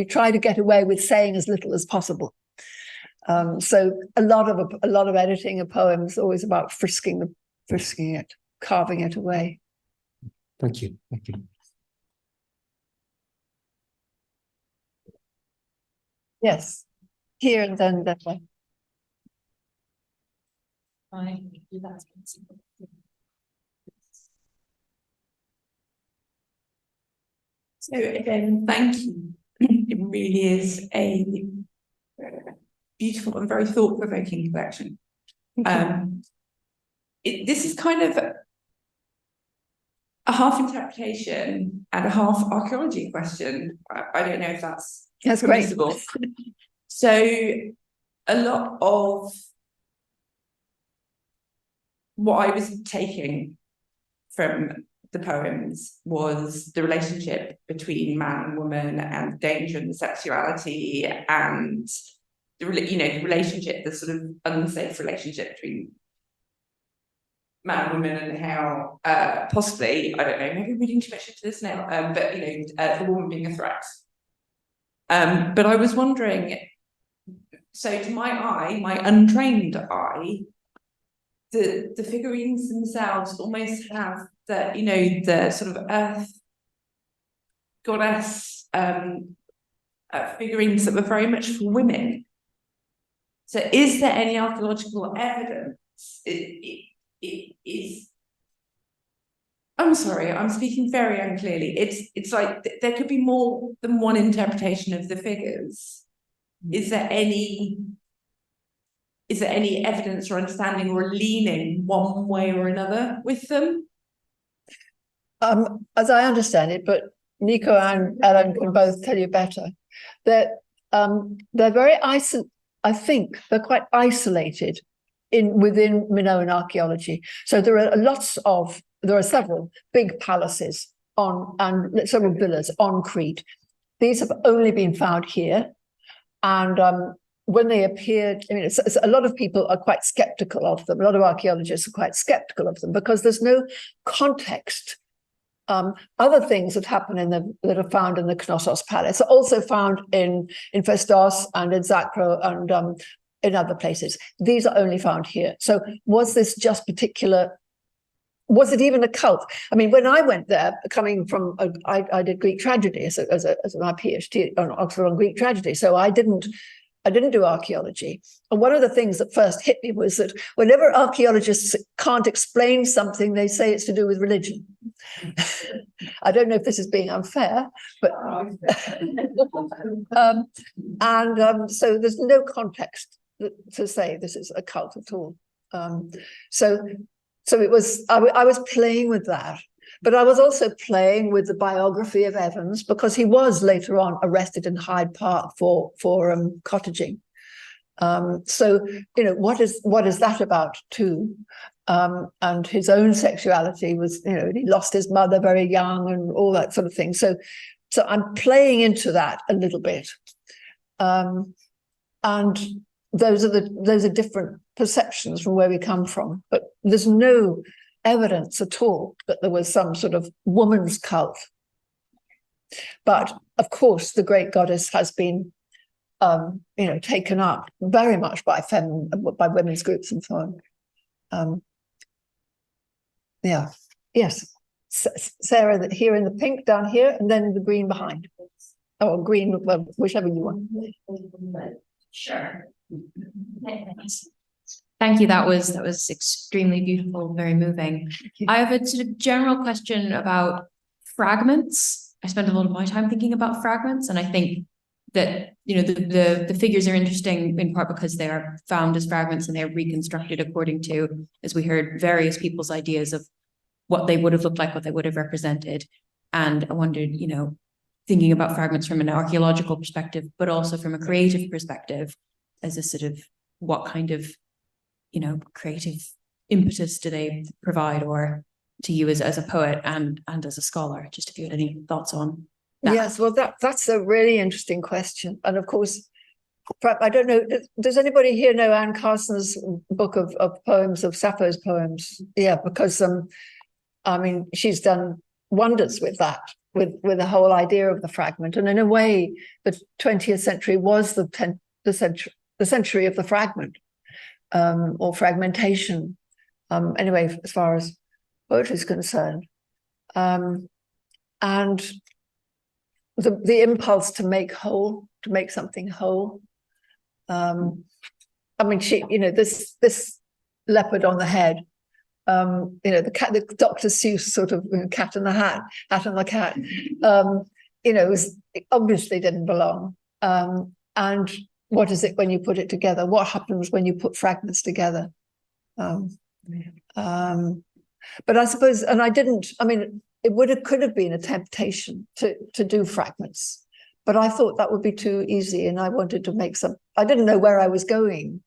try to get away with saying as little as possible. So a lot of editing a poem is always about frisking it, carving it away. Thank you. Thank you. Yes, here and then that way. So again, thank you. It really is a beautiful and very thought-provoking collection. This is kind of a half interpretation and a half archaeology question. I don't know if that's permissible. Great. So a lot of what I was taking from the poems was the relationship between man and woman, and danger and the sexuality, and the relationship, the sort of unsafe relationship between man and woman, and how possibly, I don't know, maybe I'm reading too much into this now, but the woman being a threat. But I was wondering, so to my eye, my untrained eye, the figurines themselves almost have the sort of earth goddess figurines that were very much for women. So is there any archaeological evidence? I'm sorry, I'm speaking very unclearly. It's like there could be more than one interpretation of the figures. Is there any evidence or understanding or leaning one way or another with them? As I understand it, but Nico and Ellen can both tell you better, that they're very I think they're quite isolated within Minoan archaeology. So there are several big palaces and several villas on Crete. These have only been found here, and when they appeared, I mean, a lot of people are quite skeptical of them. A lot of archaeologists are quite skeptical of them because there's no context. Other things that happen that are found in the Knossos Palace are also found in Festos and in Zakro and in other places. These are only found here. So was this just particular? Was it even a cult? I mean, when I went there, coming from, I did Greek tragedy as my PhD on Oxford on Greek tragedy. So I didn't do archaeology. And one of the things that first hit me was that whenever archaeologists can't explain something, they say it's to do with religion. I don't know if this is being unfair, but so there's no context. to say this is a cult at all. So it was, I was playing with that, but I was also playing with the biography of Evans, because he was later on arrested in Hyde Park for cottaging. So, you know, what is that about too? And his own sexuality was, you know, he lost his mother very young and all that sort of thing. So I'm playing into that a little bit. And those are different perceptions from where we come from, but there's no evidence at all that there was some sort of woman's cult. But of course, the great goddess has been, you know, taken up very much by women's groups and so on. Yeah. Yes. Sarah, here in the pink down here, and then the green behind. Oh, green, well, whichever you want. Sure. Thank you. That was extremely beautiful, very moving. I have a sort of general question about fragments. I spent a lot of my time thinking about fragments, and I think that, you know, the figures are interesting in part because they are found as fragments and they're reconstructed according to, as we heard, various people's ideas of what they would have looked like, what they would have represented. And I wondered, you know, thinking about fragments from an archaeological perspective, but also from a creative perspective, as a sort of what kind of, you know, creative impetus do they provide, or to you as a poet and as a scholar? Just if you had any thoughts on that. Yes, well, that's a really interesting question. And of course, I don't know, does anybody here know Anne Carson's book of poems, of Sappho's poems? Yeah, because I mean, she's done wonders with that, with the whole idea of the fragment. And in a way, the 20th century was the century of the fragment, or fragmentation. Anyway, as far as poetry is concerned, and the impulse to make whole, to make something whole. I mean, she, you know, this leopard on the head. You know, the Dr. Seuss sort of cat in the hat and the cat, you know, it obviously didn't belong. And what is it when you put it together? What happens when you put fragments together? But I suppose, and I mean, it could have been a temptation to do fragments, but I thought that would be too easy, and I wanted to make some. I didn't know where I was going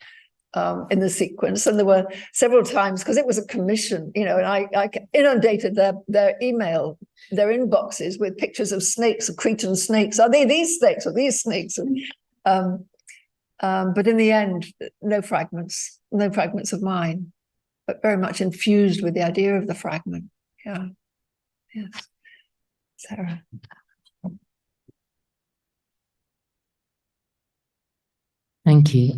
in the sequence, and there were several times, because it was a commission, you know, and I inundated their email, their inboxes with pictures of snakes, of Cretan snakes. Are they these snakes or these snakes? And, but in the end, no fragments of mine, but very much infused with the idea of the fragment. Yeah. Yes. Sarah. Thank you.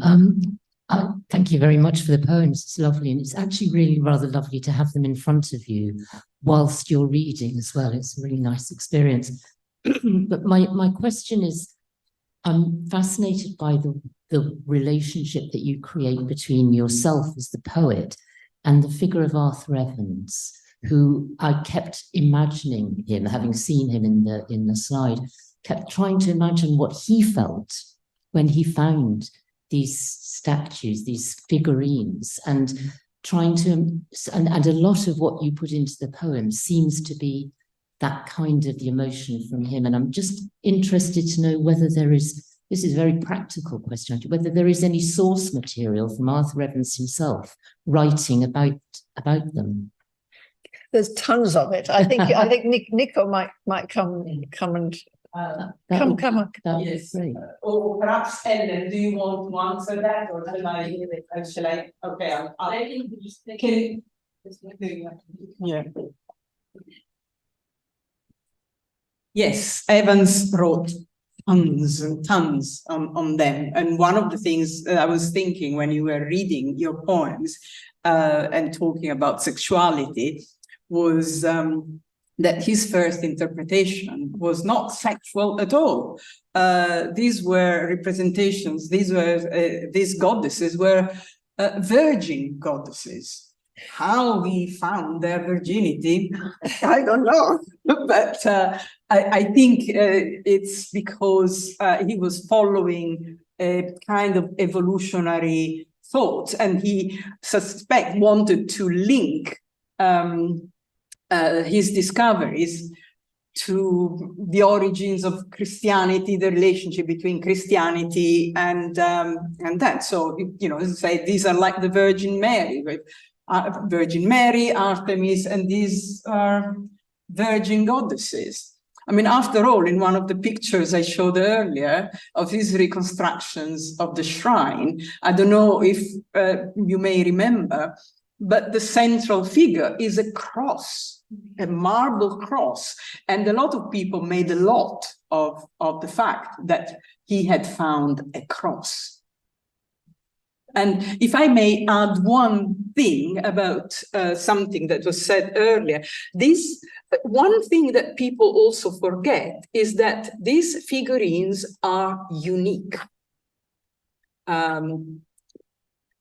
Thank you very much for the poems. It's lovely, and it's actually really rather lovely to have them in front of you whilst you're reading as well. It's a really nice experience. But my question is, I'm fascinated by the relationship that you create between yourself as the poet and the figure of Arthur Evans, who I kept imagining him, having seen him in the slide, kept trying to imagine what he felt when he found these statues, these figurines, and trying to, and a lot of what you put into the poem seems to be that kind of the emotion from him. And I'm just interested to know whether there is, this is a very practical question, whether there is any source material from Arthur Evans himself writing about them. There's tons of it. I think Nico might come and come on. Yes. Great. Or perhaps Ellen, do you want to answer that, or shall I? Okay, yeah. Yes, Evans wrote tons and tons on them. And one of the things that I was thinking when you were reading your poems and talking about sexuality was that his first interpretation was not sexual at all. These were representations, these goddesses were virgin goddesses. How he found their virginity, I don't know, but I think it's because he was following a kind of evolutionary thought, and he wanted to link his discoveries to the origins of Christianity, the relationship between Christianity and that. So, you know, say these are like the Virgin Mary, with Virgin Mary, Artemis, and these are virgin goddesses. I mean, after all, in one of the pictures I showed earlier of his reconstructions of the shrine, I don't know if you may remember, but the central figure is a cross, a marble cross. And a lot of people made a lot of the fact that he had found a cross. And if I may add one thing about something that was said earlier, one thing that people also forget is that these figurines are unique.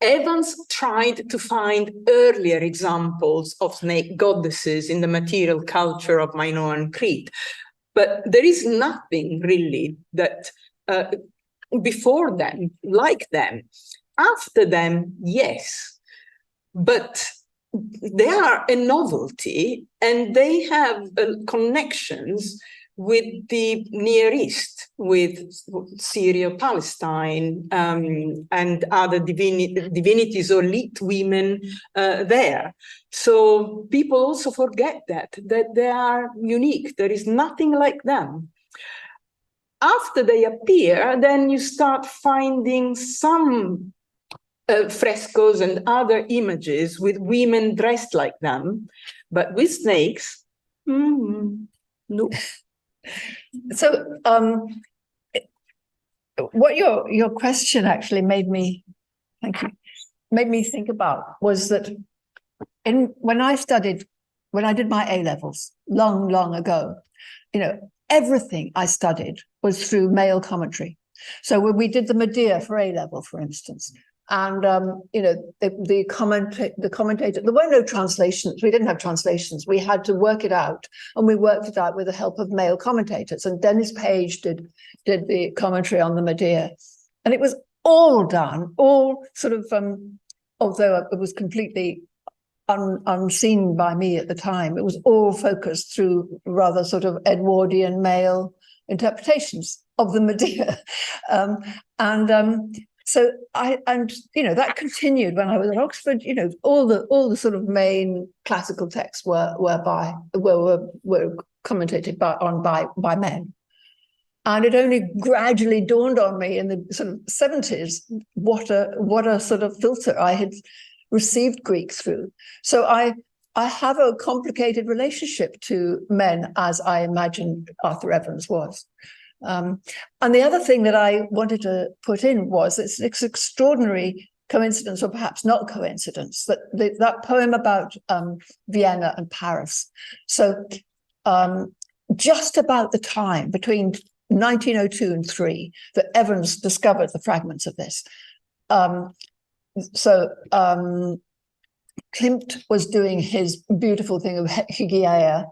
Evans tried to find earlier examples of snake goddesses in the material culture of Minoan Crete, but there is nothing really that before them, like them. After them, yes, but they are a novelty and they have connections with the Near East, with Syria, Palestine, and other divinities or elite women there. So people also forget that they are unique. There is nothing like them. After they appear, then you start finding some frescoes and other images with women dressed like them, but with snakes, no. So what your question actually made me, thank you, made me think about was that when I did my A-levels long ago, you know, everything I studied was through male commentary. So when we did the Medea for A-level, for instance, and you know, the commentator, there were no translations. We didn't have translations. We had to work it out, and we worked it out with the help of male commentators. And Dennis Page did the commentary on the Medea, and it was all done, all sort of, although it was completely unseen by me at the time, it was all focused through rather sort of Edwardian male interpretations of the Medea, so you know, that continued when I was at Oxford. You know, all the sort of main classical texts were commentated by men, and it only gradually dawned on me in the sort of 70s what a sort of filter I had received Greek through. So I have a complicated relationship to men, as I imagined Arthur Evans was. And the other thing that I wanted to put in was it's extraordinary coincidence, or perhaps not coincidence, that that poem about Vienna and Paris. So just about the time between 1902 and 3 that Evans discovered the fragments of this. Klimt was doing his beautiful thing of Hygieia,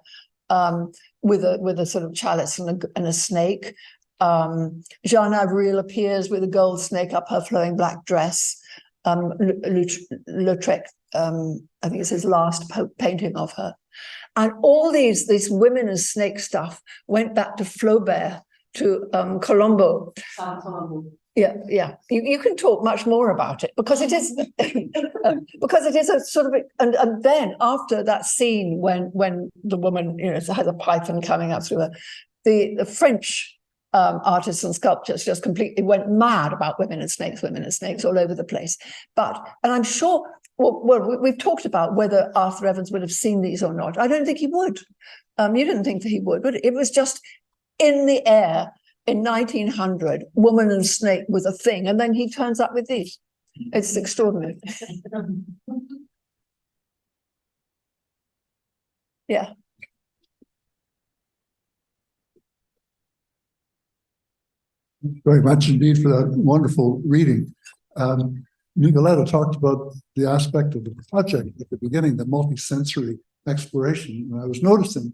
with a sort of chalice and a snake. Jeanne Avril appears with a gold snake up her flowing black dress. Lautrec, I think it's his last painting of her. And all these women and snake stuff went back to Flaubert, to Colombo. Yeah. You can talk much more about it, because it is a sort of, and then after that scene when the woman, you know, has a python coming up through her, the French artists and sculptors just completely went mad about women and snakes all over the place. And I'm sure, well, we've talked about whether Arthur Evans would have seen these or not. I don't think he would. You didn't think that he would, but it was just in the air. In 1900, woman and snake was a thing, and then he turns up with these. It's extraordinary. Yeah. Very much indeed for that wonderful reading. Nicoletta talked about the aspect of the project at the beginning, the multi-sensory exploration. And I was noticing,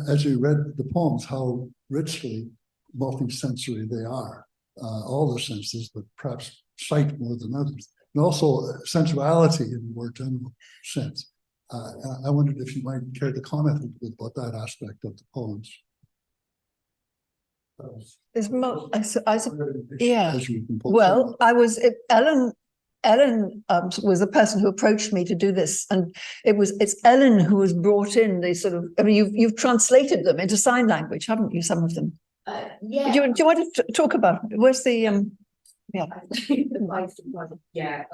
as you read the poems, how richly multi-sensory they are. all the senses, but perhaps sight more than others, and also sensuality in a more general sense. I wondered if you might care to comment a little bit about that aspect of the poems. There's yeah. As you compose Well, Ellen was the person who approached me to do this, and it's Ellen who was brought in. They sort of, I mean, you've translated them into sign language, haven't you? Some of them. Yeah. Do you want to talk about it? Where's the yeah? Yeah.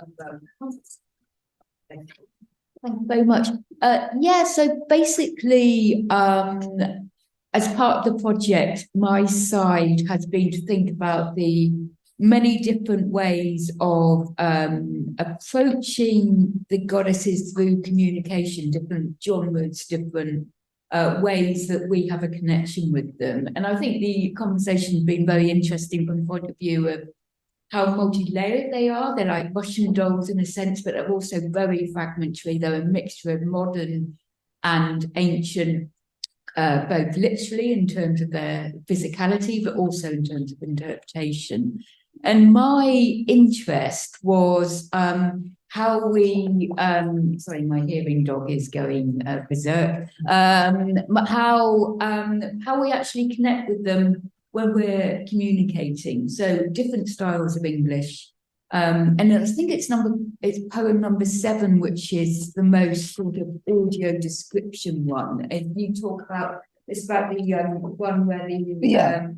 Thank you very much. Yeah, so basically, as part of the project, my side has been to think about the many different ways of approaching the goddesses through communication, different genres, different ways that we have a connection with them. And I think the conversation has been very interesting from the point of view of how multi-layered they are. They're like Russian dolls in a sense, but they're also very fragmentary. They're a mixture of modern and ancient, both literally in terms of their physicality, but also in terms of interpretation. And my interest was how we, sorry, my hearing dog is going berserk, how we actually connect with them when we're communicating. So different styles of English. And I think it's poem number 7, which is the most sort of audio description one. And you talk about, it's about the one where the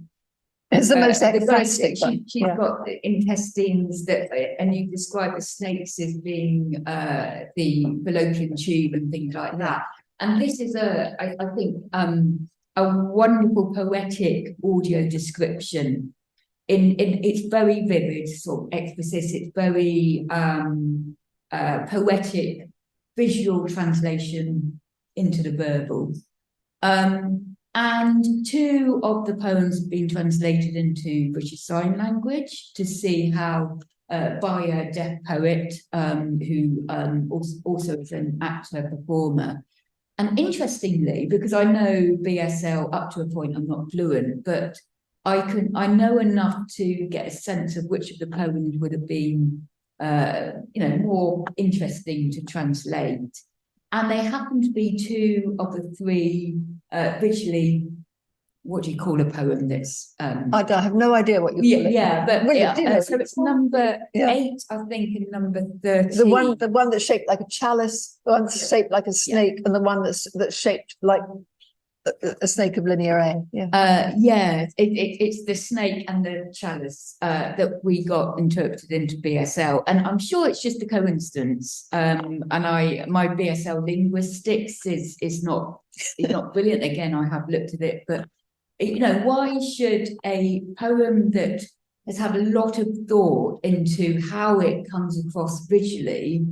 it's the most exciting. She's got the intestines and you describe the snakes as being the fallopian tube and things like that. And this is I think a wonderful poetic audio description. It's very vivid, sort of explicit. It's very poetic visual translation into the verbal. And 2 of the poems have been translated into British Sign Language to see how by a deaf poet who also is an actor performer. And interestingly, because I know BSL up to a point, I'm not fluent, but I know enough to get a sense of which of the poems would have been more interesting to translate. And they happen to be 2 of the 3 visually, what do you call a poem that's I have no idea what you call it. Yeah, but so it's number 8, I think, and number 13. The one that's shaped like a chalice, the one that's shaped like a snake, and the one that's shaped like a snake of linear A. It's the snake and the chalice that we got interpreted into BSL, and I'm sure it's just a coincidence. And my BSL linguistics is not brilliant. Again, I have looked at it, but why should a poem that has had a lot of thought into how it comes across visually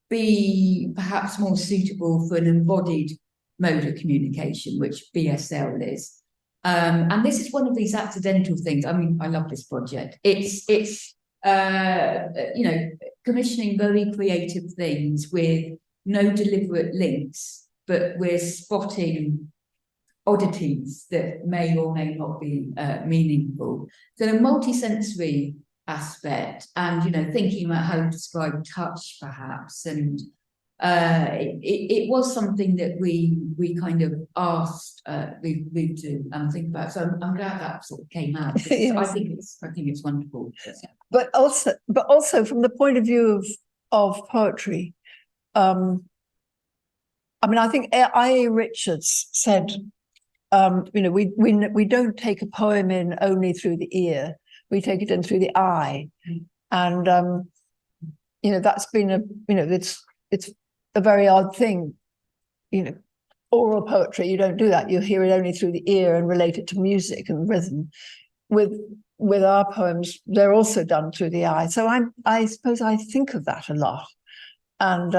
be perhaps more suitable for an embodied mode of communication, which BSL is. And this is one of these accidental things. I mean, I love this project. It's commissioning very creative things with no deliberate links, but we're spotting oddities that may or may not be meaningful. So the multisensory aspect and, thinking about how to describe touch perhaps, and it was something that we kind of asked Ruth to think about. So I'm glad that sort of came out. Yes. I think it's wonderful. But also from the point of view of poetry, I mean, I think I.A. Richards said, we don't take a poem in only through the ear, we take it in through the eye. And that's been it's a very odd thing. Oral poetry, you don't do that. You hear it only through the ear and relate it to music and rhythm. With our poems, they're also done through the eye. So I suppose I think of that a lot. And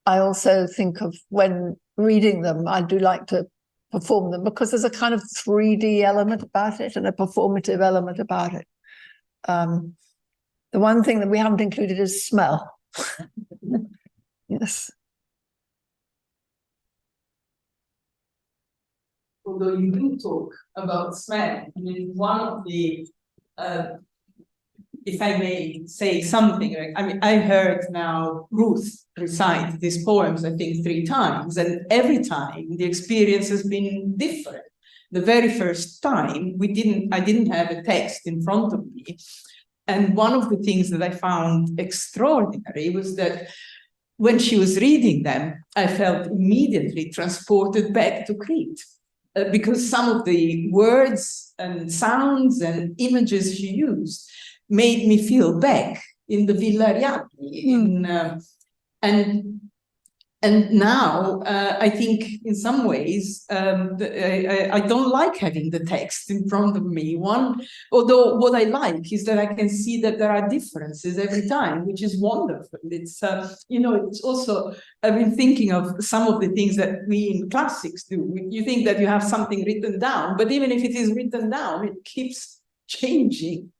I also think of, when reading them, I do like to perform them because there's a kind of 3D element about it and a performative element about it. The one thing that we haven't included is smell. Yes. Although you do talk about smell, I mean, one of the if I may say something, I mean, I heard now Ruth recite these poems, I think 3 times, and every time the experience has been different. The very first time I didn't have a text in front of me. And one of the things that I found extraordinary was that when she was reading them, I felt immediately transported back to Crete. Because some of the words and sounds and images she used made me feel back in the Villa Ariadne. And now I think in some ways I don't like having the text in front of me. Although what I like is that I can see that there are differences every time, which is wonderful. It's it's also, I've been thinking of some of the things that we in classics do. You think that you have something written down, but even if it is written down, it keeps changing.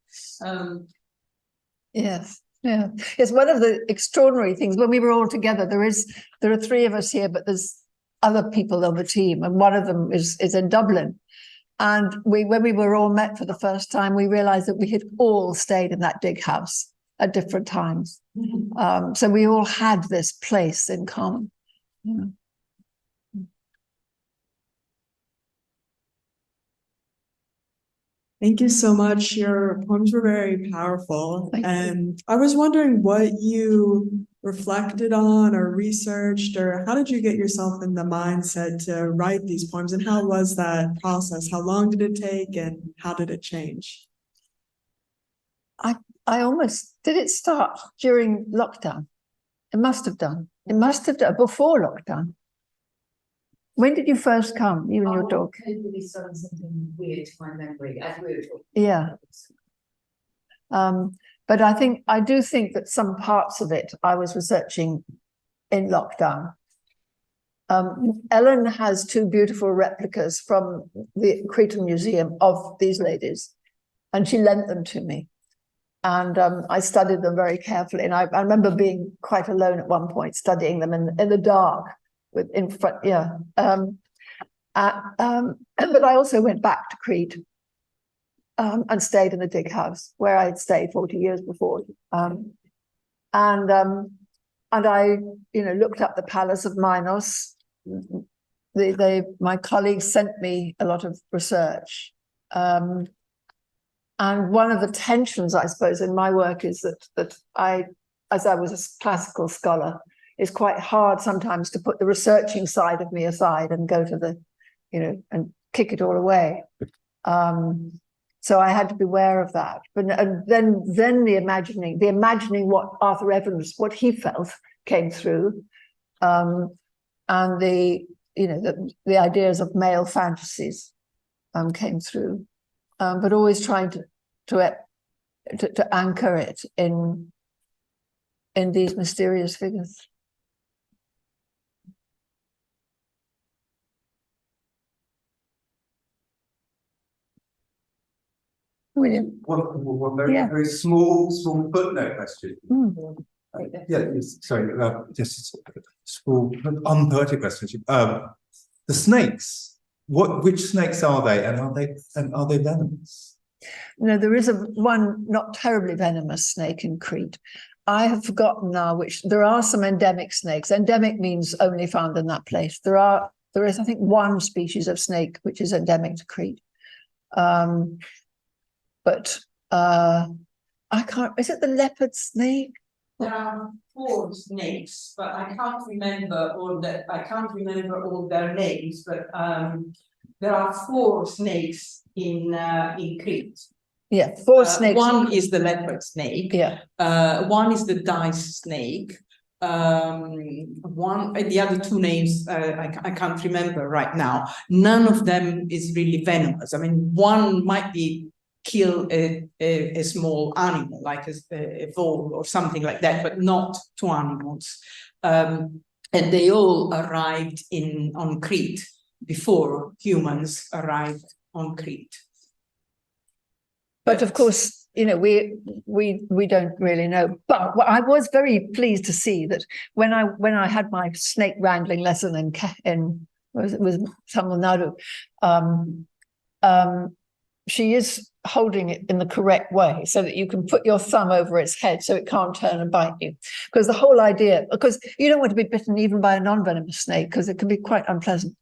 Yes. Yeah, it's one of the extraordinary things when we were all together. There are 3 of us here, but there's other people on the team, and one of them is in Dublin. And when we were all met for the first time, we realized that we had all stayed in that dig house at different times. So we all had this place in common. Yeah. Thank you so much. Your poems were very powerful. And I was wondering what you reflected on or researched, or how did you get yourself in the mindset to write these poems, and how was that process? How long did it take, and how did it change? I almost, did it start during lockdown? It must have done. It must have done before lockdown. When did you first come, you and your dog? Really something weird to my memory as we were talking. Yeah. But I do think that some parts of it I was researching in lockdown. Ellen has 2 beautiful replicas from the Cretan Museum of these ladies, and she lent them to me. And I studied them very carefully. And I remember being quite alone at one point, studying them in the dark. In front, yeah. But I also went back to Crete and stayed in the dig house where I'd stayed 40 years before. And I, looked up the Palace of Minos. My colleagues sent me a lot of research. And one of the tensions, I suppose, in my work is that I, as I was a classical scholar, it's quite hard sometimes to put the researching side of me aside and go to the, and kick it all away. So I had to be aware of that. But then the imagining what Arthur Evans, what he felt came through, and the ideas of male fantasies came through, but always trying to anchor it in these mysterious figures. William. One very small footnote question. Sorry, just a small unpoetic question. The snakes. Which snakes are they, and are they venomous? No, there is one not terribly venomous snake in Crete. I have forgotten now which. There are some endemic snakes. Endemic means only found in that place. There is, I think, 1 species of snake which is endemic to Crete. But I can't. Is it the leopard snake? There are 4 snakes, but I can't remember all their names. But there are 4 snakes in Crete. Yeah, 4 snakes. One is the leopard snake. Yeah. One is the dice snake. The other 2 names I can't remember right now. None of them is really venomous. I mean, one might kill a small animal like a vole or something like that, but not 2 animals. And they all arrived on Crete before humans arrived on Crete. But of course, we don't really know. But I was very pleased to see that when I had my snake wrangling lesson in was Tamil Nadu, she is holding it in the correct way so that you can put your thumb over its head so it can't turn and bite you. Because the whole idea, because you don't want to be bitten even by a non-venomous snake because it can be quite unpleasant.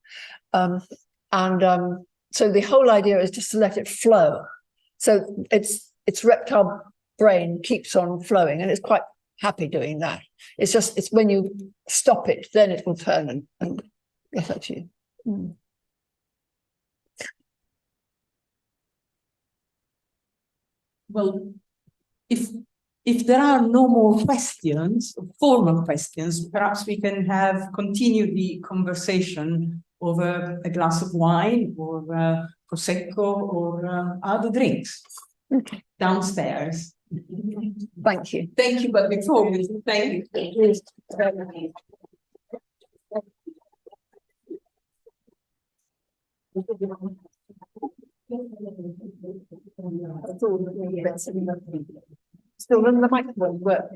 So the whole idea is just to let it flow. So its reptile brain keeps on flowing and it's quite happy doing that. It's when you stop it, then it will turn and get at you. Mm. Well, if there are no more questions, formal questions, perhaps we can continue the conversation over a glass of wine or prosecco or other drinks downstairs. Thank you. Thank you, but before we thank you. Still in the microphone work.